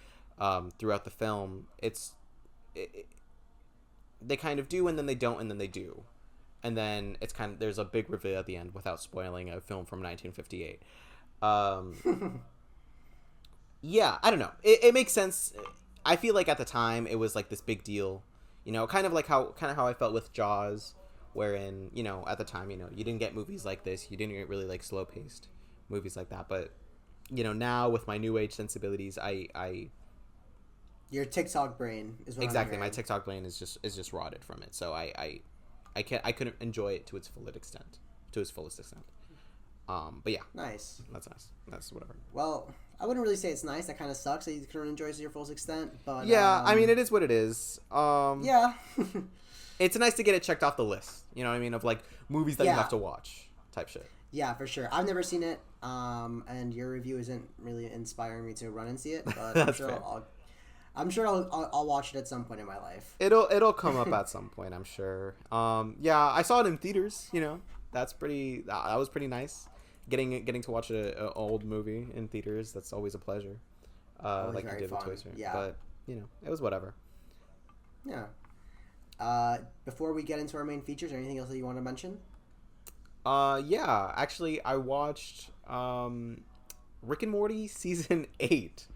[SPEAKER 2] throughout the film. They kind of do, and then they don't, and then they do, and then it's kind of there's a big reveal at the end without spoiling a film from 1958. Yeah, I don't know. It makes sense. I feel like at the time it was like this big deal, kind of like how I felt with Jaws, wherein at the time you didn't get movies like this, you didn't get really like slow paced movies like that, but now with my new age sensibilities, I
[SPEAKER 1] Your TikTok brain is what
[SPEAKER 2] exactly
[SPEAKER 1] I'm
[SPEAKER 2] my
[SPEAKER 1] hearing.
[SPEAKER 2] TikTok brain is just rotted from it, so I couldn't enjoy it to its fullest extent. But yeah,
[SPEAKER 1] Nice.
[SPEAKER 2] that's nice. That's whatever.
[SPEAKER 1] Well, I wouldn't really say it's nice. That kind of sucks that you couldn't enjoy it to your full extent. But
[SPEAKER 2] Yeah, I mean, it is what it is.
[SPEAKER 1] Yeah.
[SPEAKER 2] It's nice to get it checked off the list. You know what I mean? Of like movies that you
[SPEAKER 1] Yeah.
[SPEAKER 2] have to watch, type shit.
[SPEAKER 1] Yeah, for sure. I've never seen it, and your review isn't really inspiring me to run and see it. But I'm
[SPEAKER 2] That's
[SPEAKER 1] sure
[SPEAKER 2] fair.
[SPEAKER 1] I'm sure I'll watch it at some point in my life.
[SPEAKER 2] It'll come up at some point, I'm sure. Yeah, I saw it in theaters. That was pretty nice. Getting to watch a old movie in theaters, that's always a pleasure.
[SPEAKER 1] Always
[SPEAKER 2] Like you
[SPEAKER 1] very
[SPEAKER 2] did with
[SPEAKER 1] fun.
[SPEAKER 2] Toy Story.
[SPEAKER 1] Yeah.
[SPEAKER 2] But it was whatever.
[SPEAKER 1] Yeah. Before we get into our main features, anything else that you want to mention?
[SPEAKER 2] Yeah, actually, I watched Rick and Morty season 8.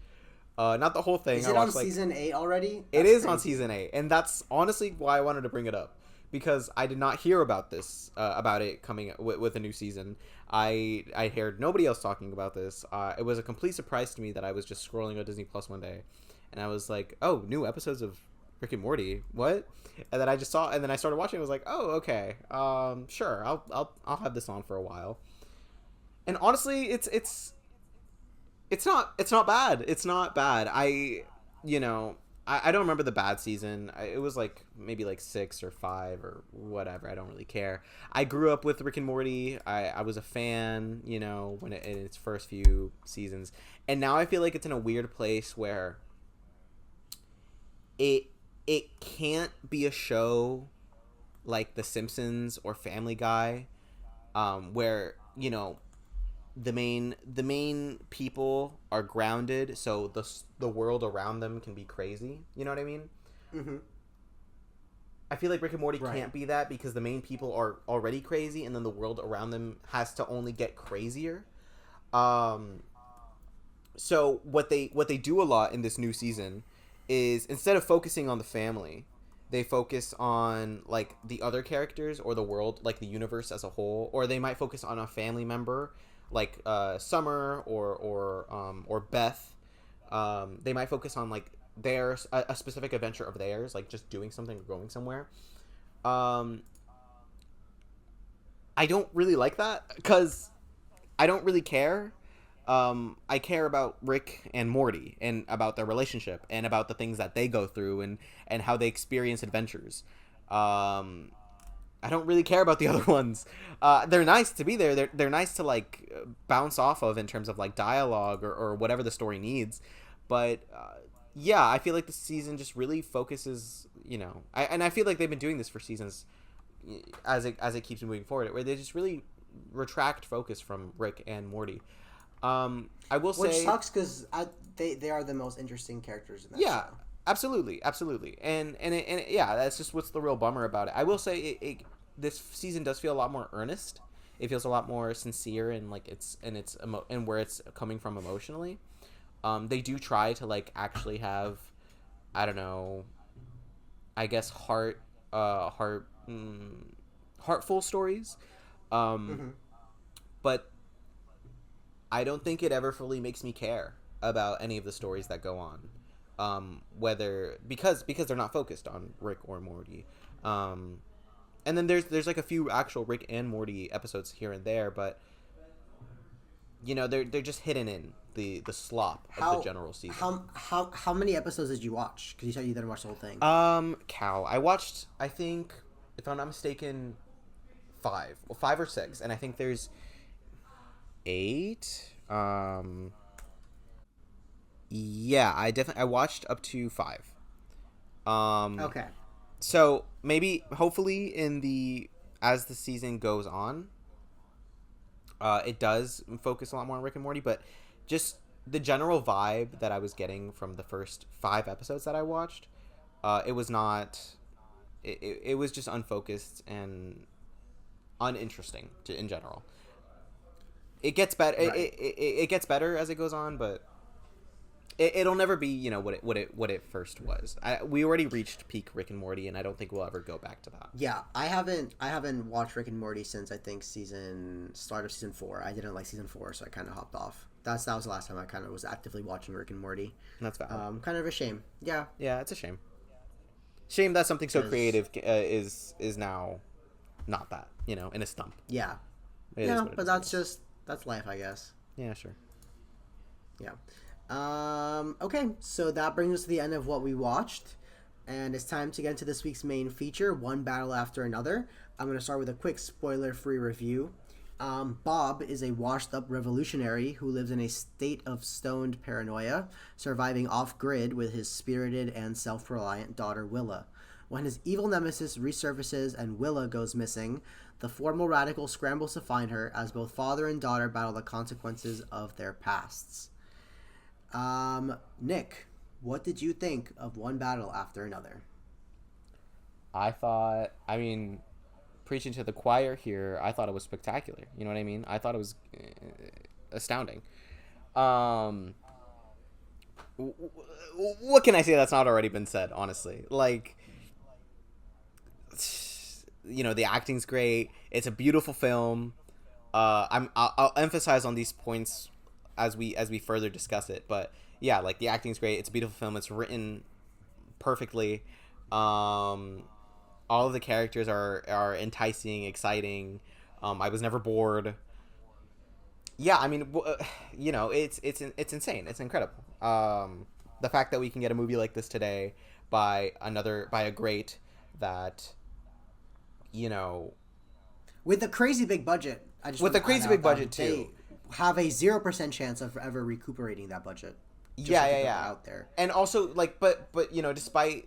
[SPEAKER 2] Not the whole thing.
[SPEAKER 1] Is
[SPEAKER 2] I
[SPEAKER 1] it on
[SPEAKER 2] watched, like,
[SPEAKER 1] season 8 already?
[SPEAKER 2] It
[SPEAKER 1] That's
[SPEAKER 2] is on
[SPEAKER 1] crazy.
[SPEAKER 2] season 8, and that's honestly why I wanted to bring it up, because I did not hear about this about it coming with a new season. I heard nobody else talking about this. It was a complete surprise to me that I was just scrolling on Disney Plus one day, and I was like, "Oh, new episodes of Rick and Morty, what?" And then I just saw, and then I started watching. I was like, "Oh, okay, sure, I'll have this on for a while." And honestly, it's not bad. It's not bad. I don't remember the bad season. It was like maybe like 6 or 5 or whatever. I don't really care. I grew up with Rick and Morty. I was a fan, when in its first few seasons, and now I feel like it's in a weird place where it it can't be a show like The Simpsons or Family Guy, where the main people are grounded, so the world around them can be crazy. You know what I mean?
[SPEAKER 1] Mm-hmm.
[SPEAKER 2] I feel like Rick and Morty
[SPEAKER 1] Right.
[SPEAKER 2] can't be that, because the main people are already crazy, and then the world around them has to only get crazier. So what they do a lot in this new season is, instead of focusing on the family, they focus on like the other characters, or the world, like the universe as a whole, or they might focus on a family member, like Summer or Beth. They might focus on like a specific adventure of theirs, like just doing something or going somewhere. Um, I don't really like that, because I don't really care. I care about Rick and Morty, and about their relationship, and about the things that they go through, and how they experience adventures. I don't really care about the other ones. They're nice to be there. They're nice to like bounce off of in terms of like dialogue, or whatever the story needs. But yeah, I feel like the season just really focuses. I feel like they've been doing this for seasons, as it keeps moving forward, where they just really retract focus from Rick and Morty. I will
[SPEAKER 1] Which
[SPEAKER 2] say,
[SPEAKER 1] sucks because they are the most interesting characters in that
[SPEAKER 2] yeah,
[SPEAKER 1] show.
[SPEAKER 2] absolutely, yeah, that's just what's the real bummer about it. I will say, this season does feel a lot more earnest. It feels a lot more sincere, and like and where it's coming from emotionally. They do try to like actually have I don't know, I guess heartful stories. Um,
[SPEAKER 1] Mm-hmm.
[SPEAKER 2] but I don't think it ever fully makes me care about any of the stories that go on. Whether because they're not focused on Rick or Morty. Um, and then there's like a few actual Rick and Morty episodes here and there, but they're just hidden in the slop of the
[SPEAKER 1] How
[SPEAKER 2] general season.
[SPEAKER 1] how many episodes did you watch? Because you said you didn't watch the whole thing.
[SPEAKER 2] Cow. I watched, I think, if I'm not mistaken, five or six, and I think there's eight. Yeah, I watched up to five. Um,
[SPEAKER 1] Okay.
[SPEAKER 2] so maybe, hopefully, as the season goes on, it does focus a lot more on Rick and Morty, but just the general vibe that I was getting from the first five episodes that I watched, it was not. It was just unfocused and uninteresting in general. It gets better.
[SPEAKER 1] Right.
[SPEAKER 2] It gets better as it goes on, but it'll never be what it first was. We already reached peak Rick and Morty, and I don't think we'll ever go back to that.
[SPEAKER 1] Yeah, I haven't watched Rick and Morty since I think start of season 4. I didn't like season 4, so I kind of hopped off. That was the last time I kind of was actively watching Rick and Morty.
[SPEAKER 2] That's valid.
[SPEAKER 1] Kind of a shame. Yeah,
[SPEAKER 2] Yeah, it's a shame. Shame that something so
[SPEAKER 1] 'cause-
[SPEAKER 2] creative is now not that, in a stump.
[SPEAKER 1] yeah,
[SPEAKER 2] It is
[SPEAKER 1] yeah,
[SPEAKER 2] what it
[SPEAKER 1] but
[SPEAKER 2] is, I
[SPEAKER 1] that's
[SPEAKER 2] guess.
[SPEAKER 1] just that's life, I guess.
[SPEAKER 2] Yeah, sure.
[SPEAKER 1] Yeah. Okay, so that brings us to the end of what we watched, and it's time to get into this week's main feature, one battle after another. I'm going to start with a quick spoiler-free review. Bob is a washed-up revolutionary who lives in a state of stoned paranoia, surviving off-grid with his spirited and self-reliant daughter Willa. When his evil nemesis resurfaces and Willa goes missing, the formal radical scrambles to find her as both father and daughter battle the consequences of their pasts. Nick, what did you think of one battle after another?
[SPEAKER 2] I mean, preaching to the choir here, I thought it was spectacular. You know what I mean? I thought it was astounding. Um, what can I say that's not already been said? Honestly, like, the acting's great. It's a beautiful film. I'll emphasize on these points as we further discuss it. But yeah, like, the acting's great. It's a beautiful film. It's written perfectly. All of the characters are enticing, exciting. I was never bored. Yeah, I mean, it's insane. It's incredible. The fact that we can get a movie like this today by a great that, you know,
[SPEAKER 1] With a crazy big budget, I just
[SPEAKER 2] with
[SPEAKER 1] want
[SPEAKER 2] a
[SPEAKER 1] to add
[SPEAKER 2] crazy
[SPEAKER 1] out
[SPEAKER 2] big
[SPEAKER 1] that
[SPEAKER 2] budget
[SPEAKER 1] they
[SPEAKER 2] too.
[SPEAKER 1] have a 0% chance of ever recuperating that budget. Just
[SPEAKER 2] Yeah,
[SPEAKER 1] to
[SPEAKER 2] yeah,
[SPEAKER 1] put that
[SPEAKER 2] yeah.
[SPEAKER 1] out there.
[SPEAKER 2] And also, like, but despite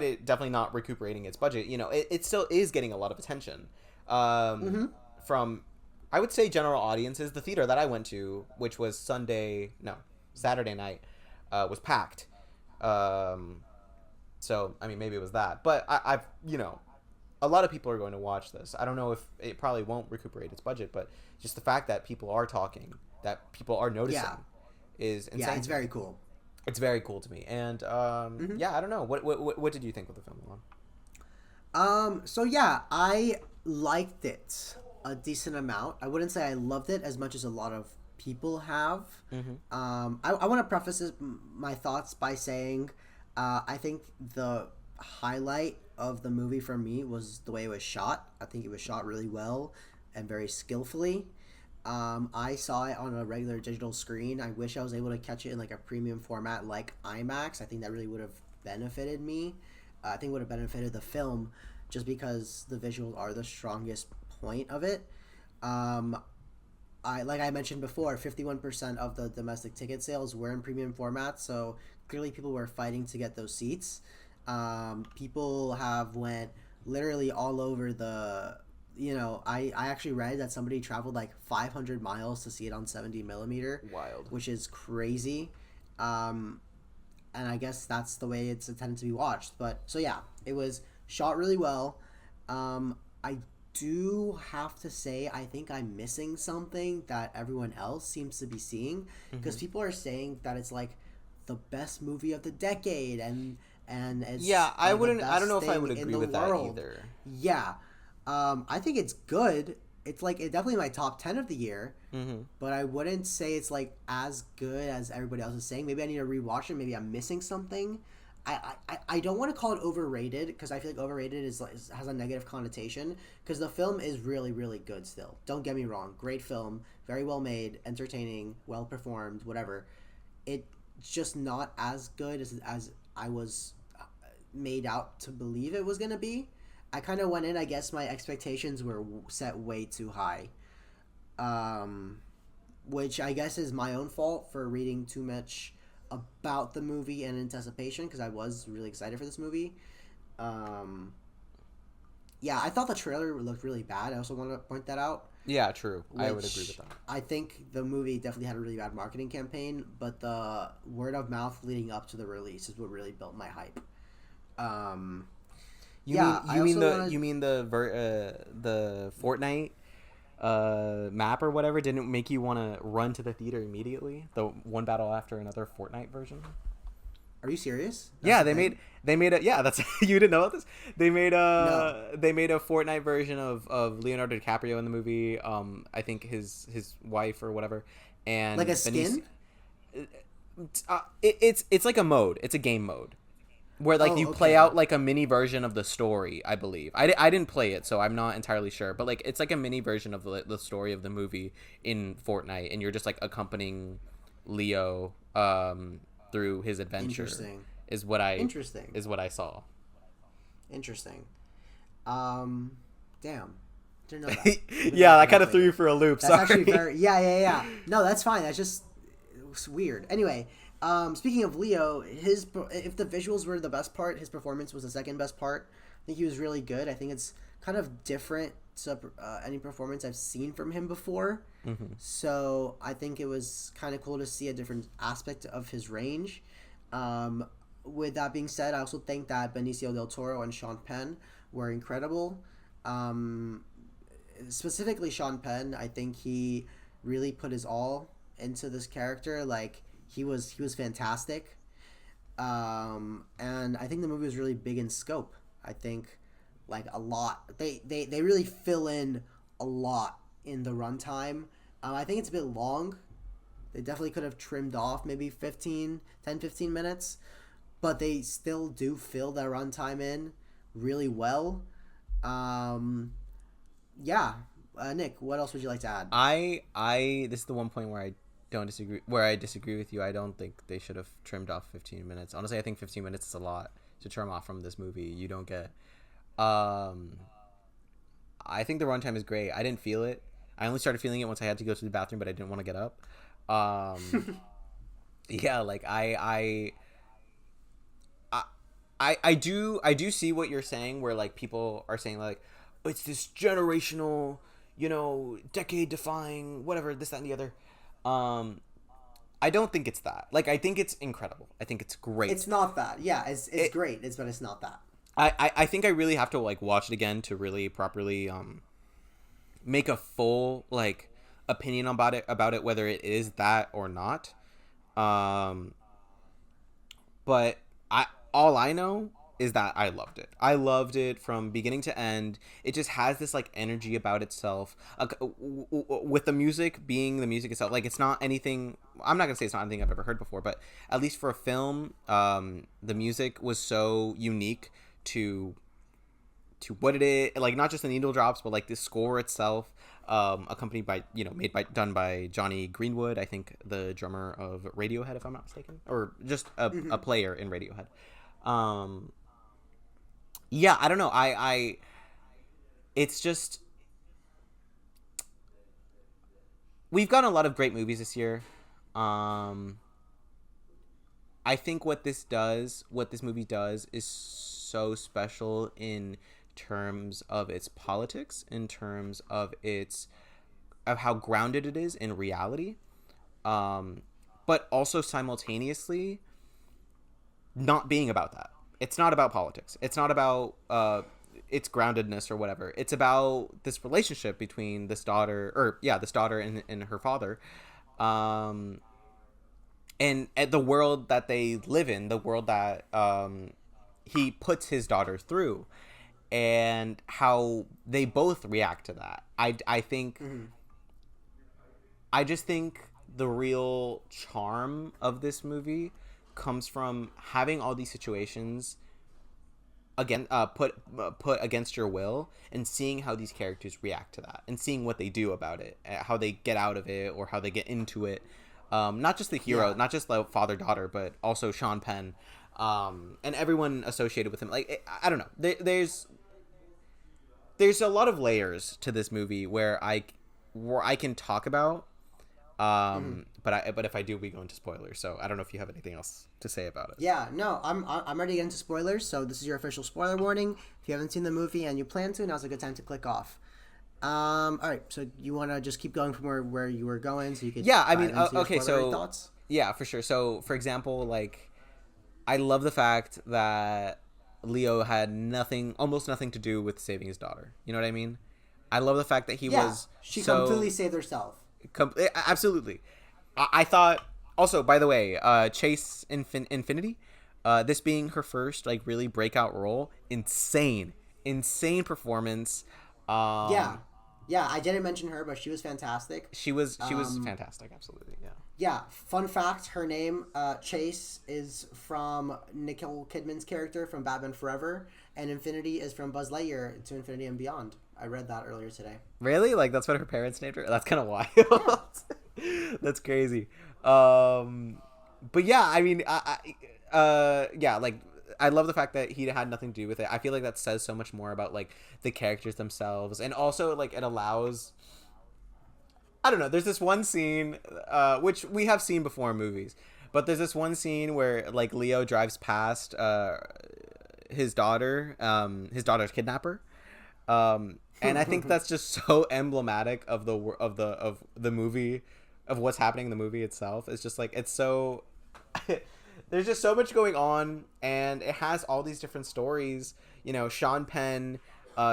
[SPEAKER 2] it definitely not recuperating its budget, it still is getting a lot of attention, from, I would say, general audiences. The theater that I went to, which was Saturday night, was packed. So I mean, maybe it was that, but I've a lot of people are going to watch this. I don't know if it probably won't recuperate its budget, but just the fact that people are talking, that people are noticing,
[SPEAKER 1] Yeah.
[SPEAKER 2] is insane.
[SPEAKER 1] Yeah, it's very cool.
[SPEAKER 2] It's very cool to me. And yeah, I don't know. What did you think of the film, Elon?
[SPEAKER 1] So yeah, I liked it a decent amount. I wouldn't say I loved it as much as a lot of people have. I want to preface my thoughts by saying I think the highlight of the movie for me was the way it was shot. I think it was shot really well and very skillfully. I saw it on a regular digital screen. I wish I was able to catch it in like a premium format like IMAX. I think that really would have benefited me. I think it would have benefited the film just because the visuals are the strongest point of it. Like I mentioned before, 51% of the domestic ticket sales were in premium format, so clearly people were fighting to get those seats. People have went literally all over the. I actually read that somebody traveled like 500 miles to see it on 70 millimeter.
[SPEAKER 2] Wild.
[SPEAKER 1] Which is crazy. And I guess that's the way it's intended to be watched. But so yeah, it was shot really well. I do have to say I think I'm missing something that everyone else seems to be seeing, because people are saying that it's like the best movie of the decade, and it's
[SPEAKER 2] Yeah, I
[SPEAKER 1] the
[SPEAKER 2] wouldn't. I don't
[SPEAKER 1] best
[SPEAKER 2] know if I
[SPEAKER 1] thing
[SPEAKER 2] would
[SPEAKER 1] in
[SPEAKER 2] agree
[SPEAKER 1] the
[SPEAKER 2] with that
[SPEAKER 1] world.
[SPEAKER 2] either.
[SPEAKER 1] Yeah, I think it's good. It's like it's definitely my top 10 of the year,
[SPEAKER 2] Mm-hmm.
[SPEAKER 1] but I wouldn't say it's like as good as everybody else is saying. Maybe I need to rewatch it. Maybe I'm missing something. I don't want to call it overrated because I feel like overrated has a negative connotation because the film is really really good still. Don't get me wrong, great film, very well made, entertaining, well performed, whatever. It's just not as good as I was made out to believe it was gonna be. I kind of went in. I guess my expectations were set way too high, um, which I guess is my own fault for reading too much about the movie in anticipation because I was really excited for this movie. Um, yeah, I thought the trailer looked really bad. I also want to point that out.
[SPEAKER 2] Yeah, true. I would agree with
[SPEAKER 1] Which
[SPEAKER 2] that.
[SPEAKER 1] I think the movie definitely had a really bad marketing campaign, but the word of mouth leading up to the release is what really built my hype. Um, yeah, I also want
[SPEAKER 2] You
[SPEAKER 1] to.
[SPEAKER 2] mean the Fortnite map or whatever didn't make you want to run to the theater immediately? The one battle after another Fortnite version?
[SPEAKER 1] Are you serious? That's
[SPEAKER 2] Yeah,
[SPEAKER 1] the thing.
[SPEAKER 2] they made a yeah, that's you didn't know about this.
[SPEAKER 1] No,
[SPEAKER 2] They made a Fortnite version of Leonardo DiCaprio in the movie. I think his wife or whatever,
[SPEAKER 1] like a
[SPEAKER 2] and Benicio.
[SPEAKER 1] skin.
[SPEAKER 2] It's like a mode. It's a game mode where like
[SPEAKER 1] Oh,
[SPEAKER 2] you play
[SPEAKER 1] okay.
[SPEAKER 2] out like a mini version of the story. I believe I didn't play it, so I'm not entirely sure. But like it's like a mini version of the story of the movie in Fortnite, and you're just like accompanying Leo through his adventure.
[SPEAKER 1] Interesting.
[SPEAKER 2] Is what I
[SPEAKER 1] Interesting.
[SPEAKER 2] is what I saw.
[SPEAKER 1] Interesting. Um, damn. Didn't know that. Even though
[SPEAKER 2] Yeah,
[SPEAKER 1] I've
[SPEAKER 2] that
[SPEAKER 1] never
[SPEAKER 2] kind of
[SPEAKER 1] played
[SPEAKER 2] threw you
[SPEAKER 1] it.
[SPEAKER 2] for a loop.
[SPEAKER 1] That's actually
[SPEAKER 2] Sorry.
[SPEAKER 1] very. Yeah, yeah, yeah. No, that's fine. That's just it's weird. Anyway, speaking of Leo, if the visuals were the best part, his performance was the second best part. I think he was really good. I think it's kind of different to any performance I've seen from him before.
[SPEAKER 2] Hmm.
[SPEAKER 1] So I think it was kind of cool to see a different aspect of his range. Um, with that being said, I also think that Benicio del Toro and Sean Penn were incredible. Um, Specifically, Sean Penn, I think he really put his all into this character. Like he was fantastic. And I think the movie was really big in scope. I think like a lot. They really fill in a lot in the runtime. I think it's a bit long. They definitely could have trimmed off maybe 15 minutes, but they still do fill that runtime in really well. Um, yeah. Nick, what else would you like to add?
[SPEAKER 2] I this is the one point where I disagree with you. I don't think they should have trimmed off 15 minutes. Honestly, I think 15 minutes is a lot to trim off from this movie. You don't get um I think the runtime is great. I didn't feel it. I only started feeling it once I had to go to the bathroom, but I didn't want to get up. Um yeah, like I do see what you're saying where like people are saying like it's this generational, decade defying whatever, this, that, and the other. um I don't think it's that. Like, I think it's incredible. I think it's great.
[SPEAKER 1] It's not that. Yeah, it's
[SPEAKER 2] it,
[SPEAKER 1] great. But it's not that.
[SPEAKER 2] I think I really have to like watch it again to really properly make a full like opinion about it whether it is that or not. um but I all I know is that I loved it. I loved it from beginning to end. It just has this like energy about itself. With the music being the music itself, like it's not anything. I'm not gonna say it's not anything I've ever heard before, but at least for a film, the music was so unique to what it is. Like not just the needle drops, but like the score itself. Accompanied by done by Johnny Greenwood, I think the drummer of Radiohead, if I'm not mistaken, or just a player in Radiohead. Um, yeah, I don't know. It's just we've gotten a lot of great movies this year. Um, I think what this movie does, is so special in terms of its politics, in terms of how grounded it is in reality, but also simultaneously not being about that. It's not about politics. It's not about its groundedness or whatever. It's about this relationship between this daughter and her father, um, and at the world that they live in, the world that he puts his daughter through, and how they both react to that. I think I just think the real charm of this movie comes from having all these situations again put against your will, and seeing how these characters react to that, and seeing what they do about it, how they get out of it or how they get into it. Not just the hero, not just the father daughter, but also Sean Penn, and everyone associated with him. Like I don't know, there's a lot of layers to this movie where I can talk about. But if I do, we go into spoilers. So I don't know if you have anything else to say about it.
[SPEAKER 1] Yeah, no, I'm ready to get into spoilers. So this is your official spoiler warning. If you haven't seen the movie and you plan to, now's a good time to click off. All right. So you want to just keep going from where you were going, so you could
[SPEAKER 2] okay. So
[SPEAKER 1] thoughts.
[SPEAKER 2] Yeah, for sure. So for example, like I love the fact that Leo had almost nothing to do with saving his daughter. You know what I mean? I love the fact that
[SPEAKER 1] she completely saved herself.
[SPEAKER 2] Absolutely. I thought also, by the way, Chase Infinity, this being her first like really breakout role, insane performance.
[SPEAKER 1] Yeah, I didn't mention her, but she was fantastic.
[SPEAKER 2] She was fantastic. Absolutely.
[SPEAKER 1] Yeah, fun fact, her name, Chase, is from Nicole Kidman's character from Batman Forever, and Infinity is from Buzz Lightyear to Infinity and Beyond. I read that earlier today.
[SPEAKER 2] Really? Like, that's what her parents named her? That's kind of wild. That's crazy. But yeah, I mean, like, I love the fact that he had nothing to do with it. I feel like that says so much more about, like, the characters themselves, and also, like, it allows... I don't know, there's this one scene, which we have seen before in movies, but there's this one scene where, like, Leo drives past his daughter's kidnapper, and I think that's just so emblematic of the movie, of what's happening in the movie itself. It's just like, it's so there's just so much going on, and it has all these different stories. You know, Sean Penn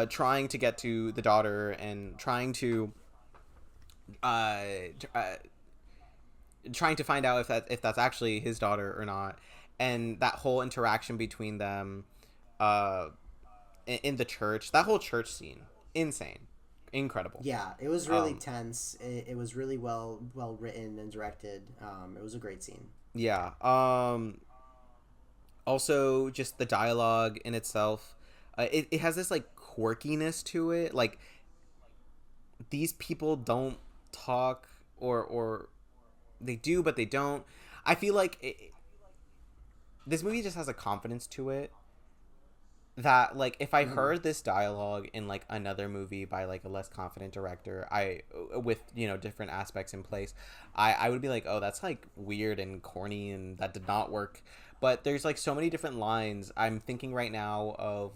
[SPEAKER 2] trying to get to the daughter and trying to find out if that's actually his daughter or not, and that whole interaction between them in the church, that whole church scene, insane, incredible.
[SPEAKER 1] Yeah, it was really tense. It was really well written and directed. It was a great scene.
[SPEAKER 2] Yeah. Also, just the dialogue in itself, it has this like quirkiness to it. Like, these people don't talk, or they do but they don't. I feel like this movie just has a confidence to it that, like, if I heard this dialogue in like another movie by like a less confident director, with, you know, different aspects in place, I would be like, oh, that's like weird and corny and that did not work. But there's like so many different lines. I'm thinking right now of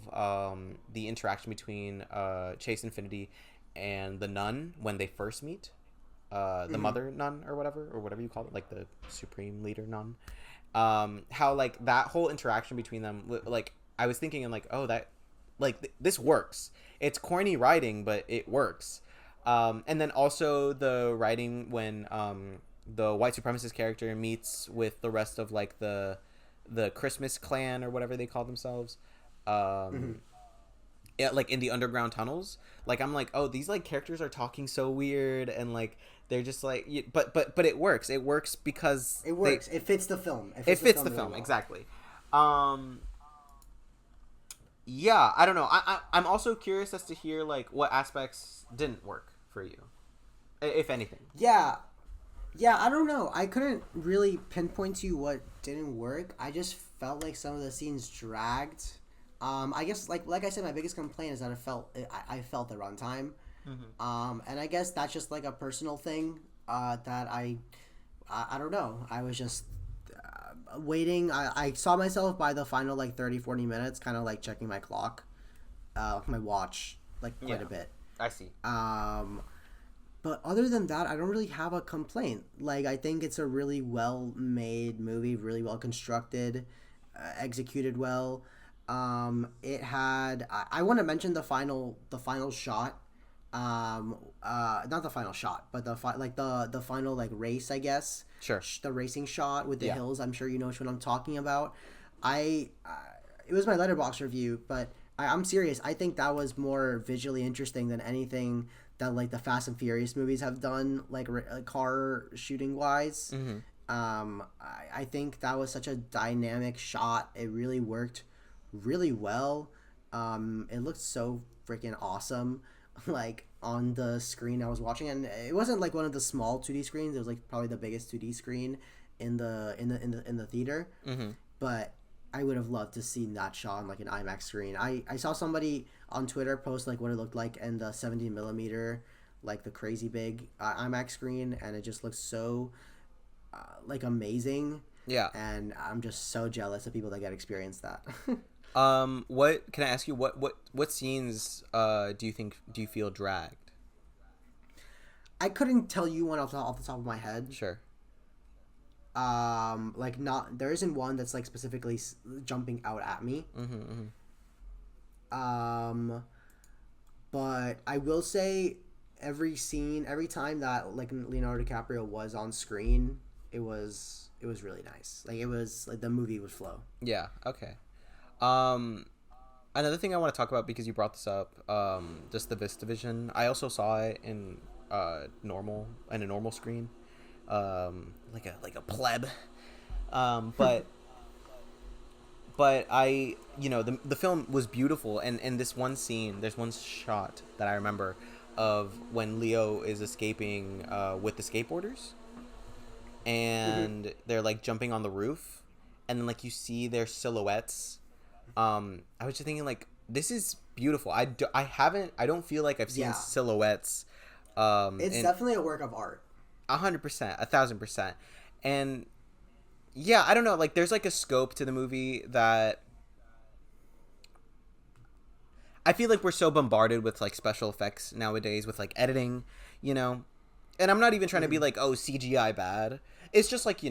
[SPEAKER 2] the interaction between Chase Infinity and the nun when they first meet. The mother nun or whatever you call it, like the supreme leader nun. How like that whole interaction between them, like, I was thinking, I'm like, oh, that, like, this works. It's corny writing, but it works. And then also the writing when the white supremacist character meets with the rest of like the Christmas clan or whatever they call themselves. Yeah, like in the underground tunnels. Like, I'm like, oh, these like characters are talking so weird, and like they're just like, but it works. It works because
[SPEAKER 1] it works. It fits the film.
[SPEAKER 2] It fits the film, exactly. Yeah, I don't know. I'm also curious as to hear like what aspects didn't work for you, if anything.
[SPEAKER 1] Yeah, I don't know. I couldn't really pinpoint to you what didn't work. I just felt like some of the scenes dragged. I guess like I said, my biggest complaint is that I felt the runtime. And I guess that's just like a personal thing that I don't know. I was just waiting. I saw myself by the final like 30-40 minutes kind of like checking my clock, my watch, like quite a bit.
[SPEAKER 2] I see.
[SPEAKER 1] But other than that, I don't really have a complaint. Like, I think it's a really well made movie, really well constructed, executed well. It had, I want to mention the final shot not the final shot, but the final like race, I guess.
[SPEAKER 2] Sure.
[SPEAKER 1] The racing shot with the
[SPEAKER 2] Yeah.
[SPEAKER 1] hills. I'm sure you know which one I'm talking about. I it was my letterbox review, but I'm serious. I think that was more visually interesting than anything that like the Fast and Furious movies have done, like car shooting wise.
[SPEAKER 2] Mm-hmm.
[SPEAKER 1] I think that was such a dynamic shot. It really worked really well. It looked so freaking awesome, like on the screen I was watching, and it wasn't like one of the small 2D screens. It was like probably the biggest 2D screen in the theater.
[SPEAKER 2] Mm-hmm.
[SPEAKER 1] But I would have loved to see that shot on like an IMAX screen. I saw somebody on Twitter post like what it looked like in the 70 millimeter, like the crazy big IMAX screen, and it just looks so like amazing.
[SPEAKER 2] Yeah.
[SPEAKER 1] And I'm just so jealous of people that get to experience that.
[SPEAKER 2] What can I ask you? What scenes do you feel dragged?
[SPEAKER 1] I couldn't tell you one off the top of my head.
[SPEAKER 2] Sure.
[SPEAKER 1] Like not there isn't one that's like specifically jumping out at me.
[SPEAKER 2] Mm-hmm, mm-hmm.
[SPEAKER 1] But I will say every scene, every time that like Leonardo DiCaprio was on screen, it was really nice. Like it was like the movie would flow.
[SPEAKER 2] Yeah. Okay. Um, Another thing I want to talk about because you brought this up, just the Vista Vision. I also saw it in a normal screen, like a pleb. But I, the film was beautiful, and this one scene, there's one shot that I remember of when Leo is escaping with the skateboarders, and they're like jumping on the roof, and then like you see their silhouettes. I was just thinking like this is beautiful. I don't feel like I've seen silhouettes.
[SPEAKER 1] It's definitely a work of art.
[SPEAKER 2] 100%, 1,000%, and yeah, I don't know. Like there's like a scope to the movie that I feel like we're so bombarded with like special effects nowadays with like editing, and I'm not even trying to be like, oh, CGI bad. It's just like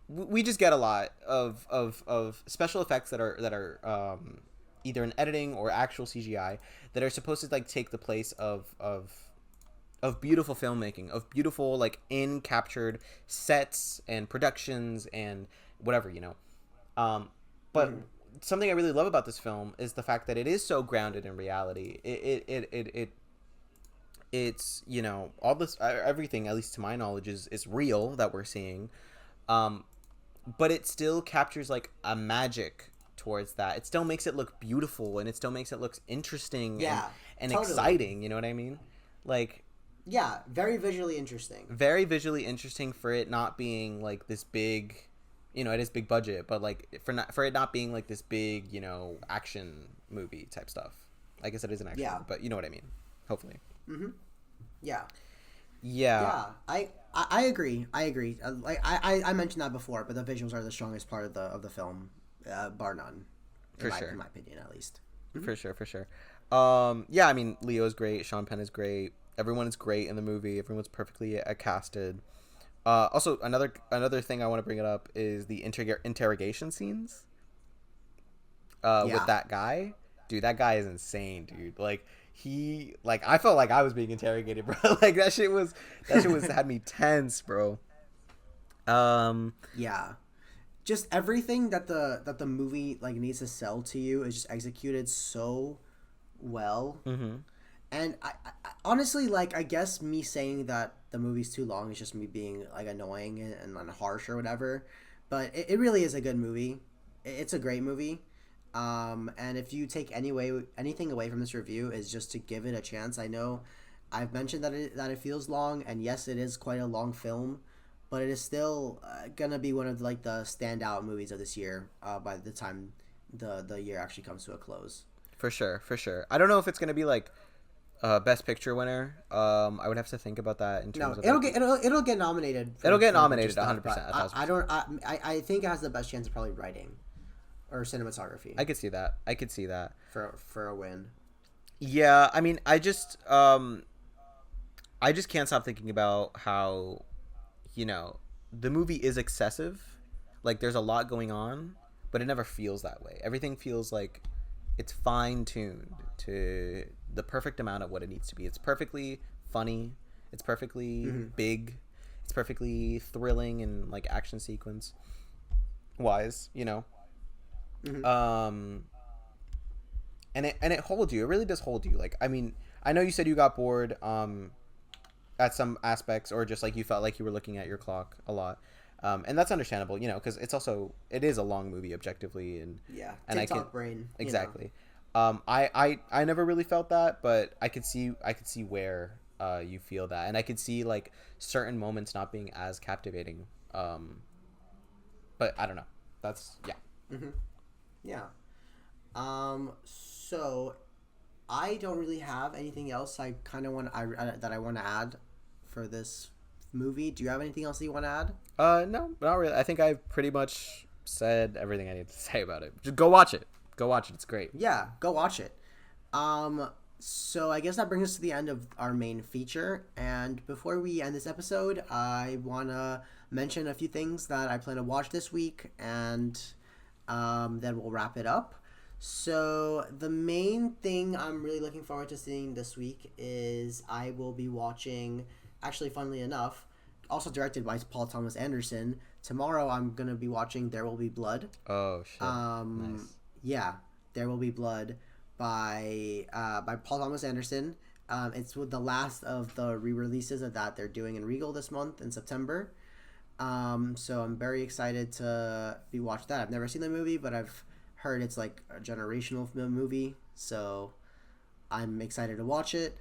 [SPEAKER 2] we just get a lot of special effects that are either in editing or actual CGI that are supposed to like take the place of beautiful filmmaking, of beautiful like in captured sets and productions and whatever. But something I really love about this film is the fact that it is so grounded in reality. It's all this everything, at least to my knowledge, is real that we're seeing. But it still captures like a magic towards that. It still makes it look beautiful, and it still makes it look interesting and totally exciting. You know what I mean? Like,
[SPEAKER 1] yeah, very visually interesting.
[SPEAKER 2] Very visually interesting for it not being like this big, it is big budget, but like for it not being like this big, action movie type stuff. I guess it is an action movie, but you know what I mean. Hopefully.
[SPEAKER 1] Mm-hmm. Yeah.
[SPEAKER 2] Yeah.
[SPEAKER 1] Yeah. I agree. Like I mentioned that before, but the visuals are the strongest part of the film, bar none. In my opinion, at least. Mm-hmm.
[SPEAKER 2] For sure. Yeah, I mean, Leo's great. Sean Penn is great. Everyone is great in the movie. Everyone's perfectly casted. Also, another thing I want to bring it up is the interrogation scenes. With that guy, dude. That guy is insane, dude. Like. I felt like I was being interrogated, bro. Like that shit was had me tense, bro.
[SPEAKER 1] Yeah, just everything that the movie like needs to sell to you is just executed so well.
[SPEAKER 2] Mm-hmm.
[SPEAKER 1] And I honestly, like, I guess me saying that the movie's too long is just me being like annoying and harsh or whatever, but it really is a good movie. It's a great movie. And if you take anything away from this review is just to give it a chance. I know I've mentioned that it feels long, and yes, it is quite a long film, but it is still gonna be one of like the standout movies of this year by the time the year actually comes to a close.
[SPEAKER 2] For sure. I don't know if it's gonna be like Best Picture winner. I would have to think about that in terms of
[SPEAKER 1] it'll get nominated.
[SPEAKER 2] It'll get nominated 100%.
[SPEAKER 1] I think it has the best chance of probably writing or cinematography.
[SPEAKER 2] I could see that
[SPEAKER 1] for a win.
[SPEAKER 2] Yeah, I mean, I just can't stop thinking about how, the movie is excessive. Like, there's a lot going on, but it never feels that way. Everything feels like it's fine-tuned to the perfect amount of what it needs to be. It's perfectly funny. It's perfectly big. It's perfectly thrilling and like action sequence wise, you know. And it holds you. It really does hold you. Like, I mean, I know you said you got bored at some aspects, or just like you felt like you were looking at your clock a lot. And that's understandable, you know, because it is a long movie objectively, and and
[SPEAKER 1] TikTok brain,
[SPEAKER 2] exactly. I never really felt that, but I could see where you feel that, and I could see like certain moments not being as captivating. But I don't know. That's
[SPEAKER 1] yeah. So I don't really have anything else I kind of want that I want to add for this movie. Do you have anything else that you want to add?
[SPEAKER 2] No, not really. I think I've pretty much said everything I need to say about it. Just go watch it. Go watch it. It's great.
[SPEAKER 1] Yeah, go watch it. So I guess that brings us to the end of our main feature. And before we end this episode, I want to mention a few things that I plan to watch this week, and then we'll wrap it up. So the main thing I'm really looking forward to seeing this week is I will be watching, actually funnily enough, also directed by Paul Thomas Anderson. Tomorrow I'm going to be watching There Will Be Blood.
[SPEAKER 2] Oh, shit. Nice.
[SPEAKER 1] Yeah, There Will Be Blood by Paul Thomas Anderson. It's the last of the re-releases of that they're doing in Regal this month in September. So I'm very excited to be watching that. I've never seen the movie, but I've heard it's like a generational movie, so I'm excited to watch it.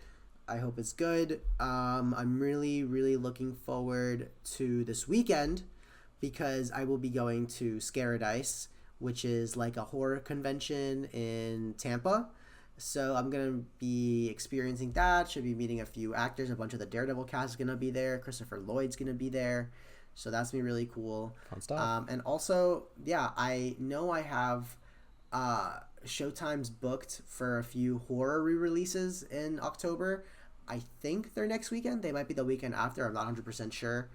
[SPEAKER 1] I hope it's good. I'm really, really looking forward to this weekend because I will be going to Scaradise, which is like a horror convention in Tampa. So I'm going to be experiencing that. Should be meeting a few actors. A bunch of the Daredevil cast is going to be there. Christopher Lloyd's going to be there. So that's going to be really cool.
[SPEAKER 2] Fun stuff.
[SPEAKER 1] And also, yeah, I know I have Showtime's booked for a few horror re-releases in October. I think they're next weekend. They might be the weekend after. I'm not 100% sure.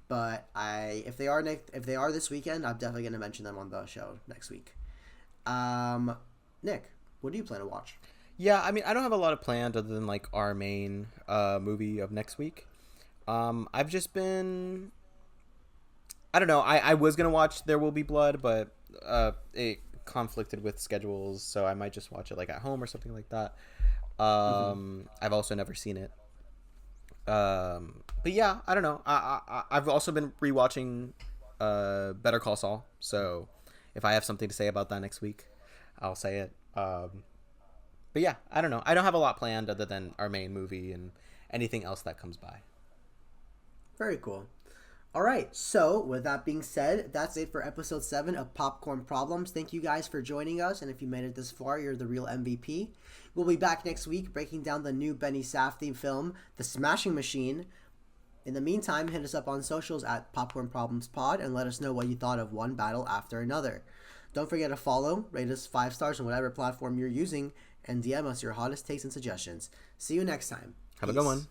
[SPEAKER 1] But if they are this weekend, I'm definitely going to mention them on the show next week. Nick, what do you plan to watch?
[SPEAKER 2] Yeah, I mean, I don't have a lot of planned other than like our main movie of next week. I've just been, I don't know. I was gonna watch There Will Be Blood, but it conflicted with schedules, so I might just watch it like at home or something like that. I've also never seen it. But yeah, I don't know. I've also been rewatching Better Call Saul, so if I have something to say about that next week, I'll say it. But yeah, I don't know. I don't have a lot planned other than our main movie and anything else that comes by.
[SPEAKER 1] Very cool. All right, so with that being said, that's it for episode 7 of Popcorn Problems. Thank you guys for joining us, and if you made it this far, you're the real MVP. We'll be back next week breaking down the new Benny Safdie film, The Smashing Machine. In the meantime, hit us up on socials at Popcorn Problems Pod and let us know what you thought of one battle after another. Don't forget to follow, rate us 5 stars on whatever platform you're using, and DM us your hottest takes and suggestions. See you next time.
[SPEAKER 2] Have a good one.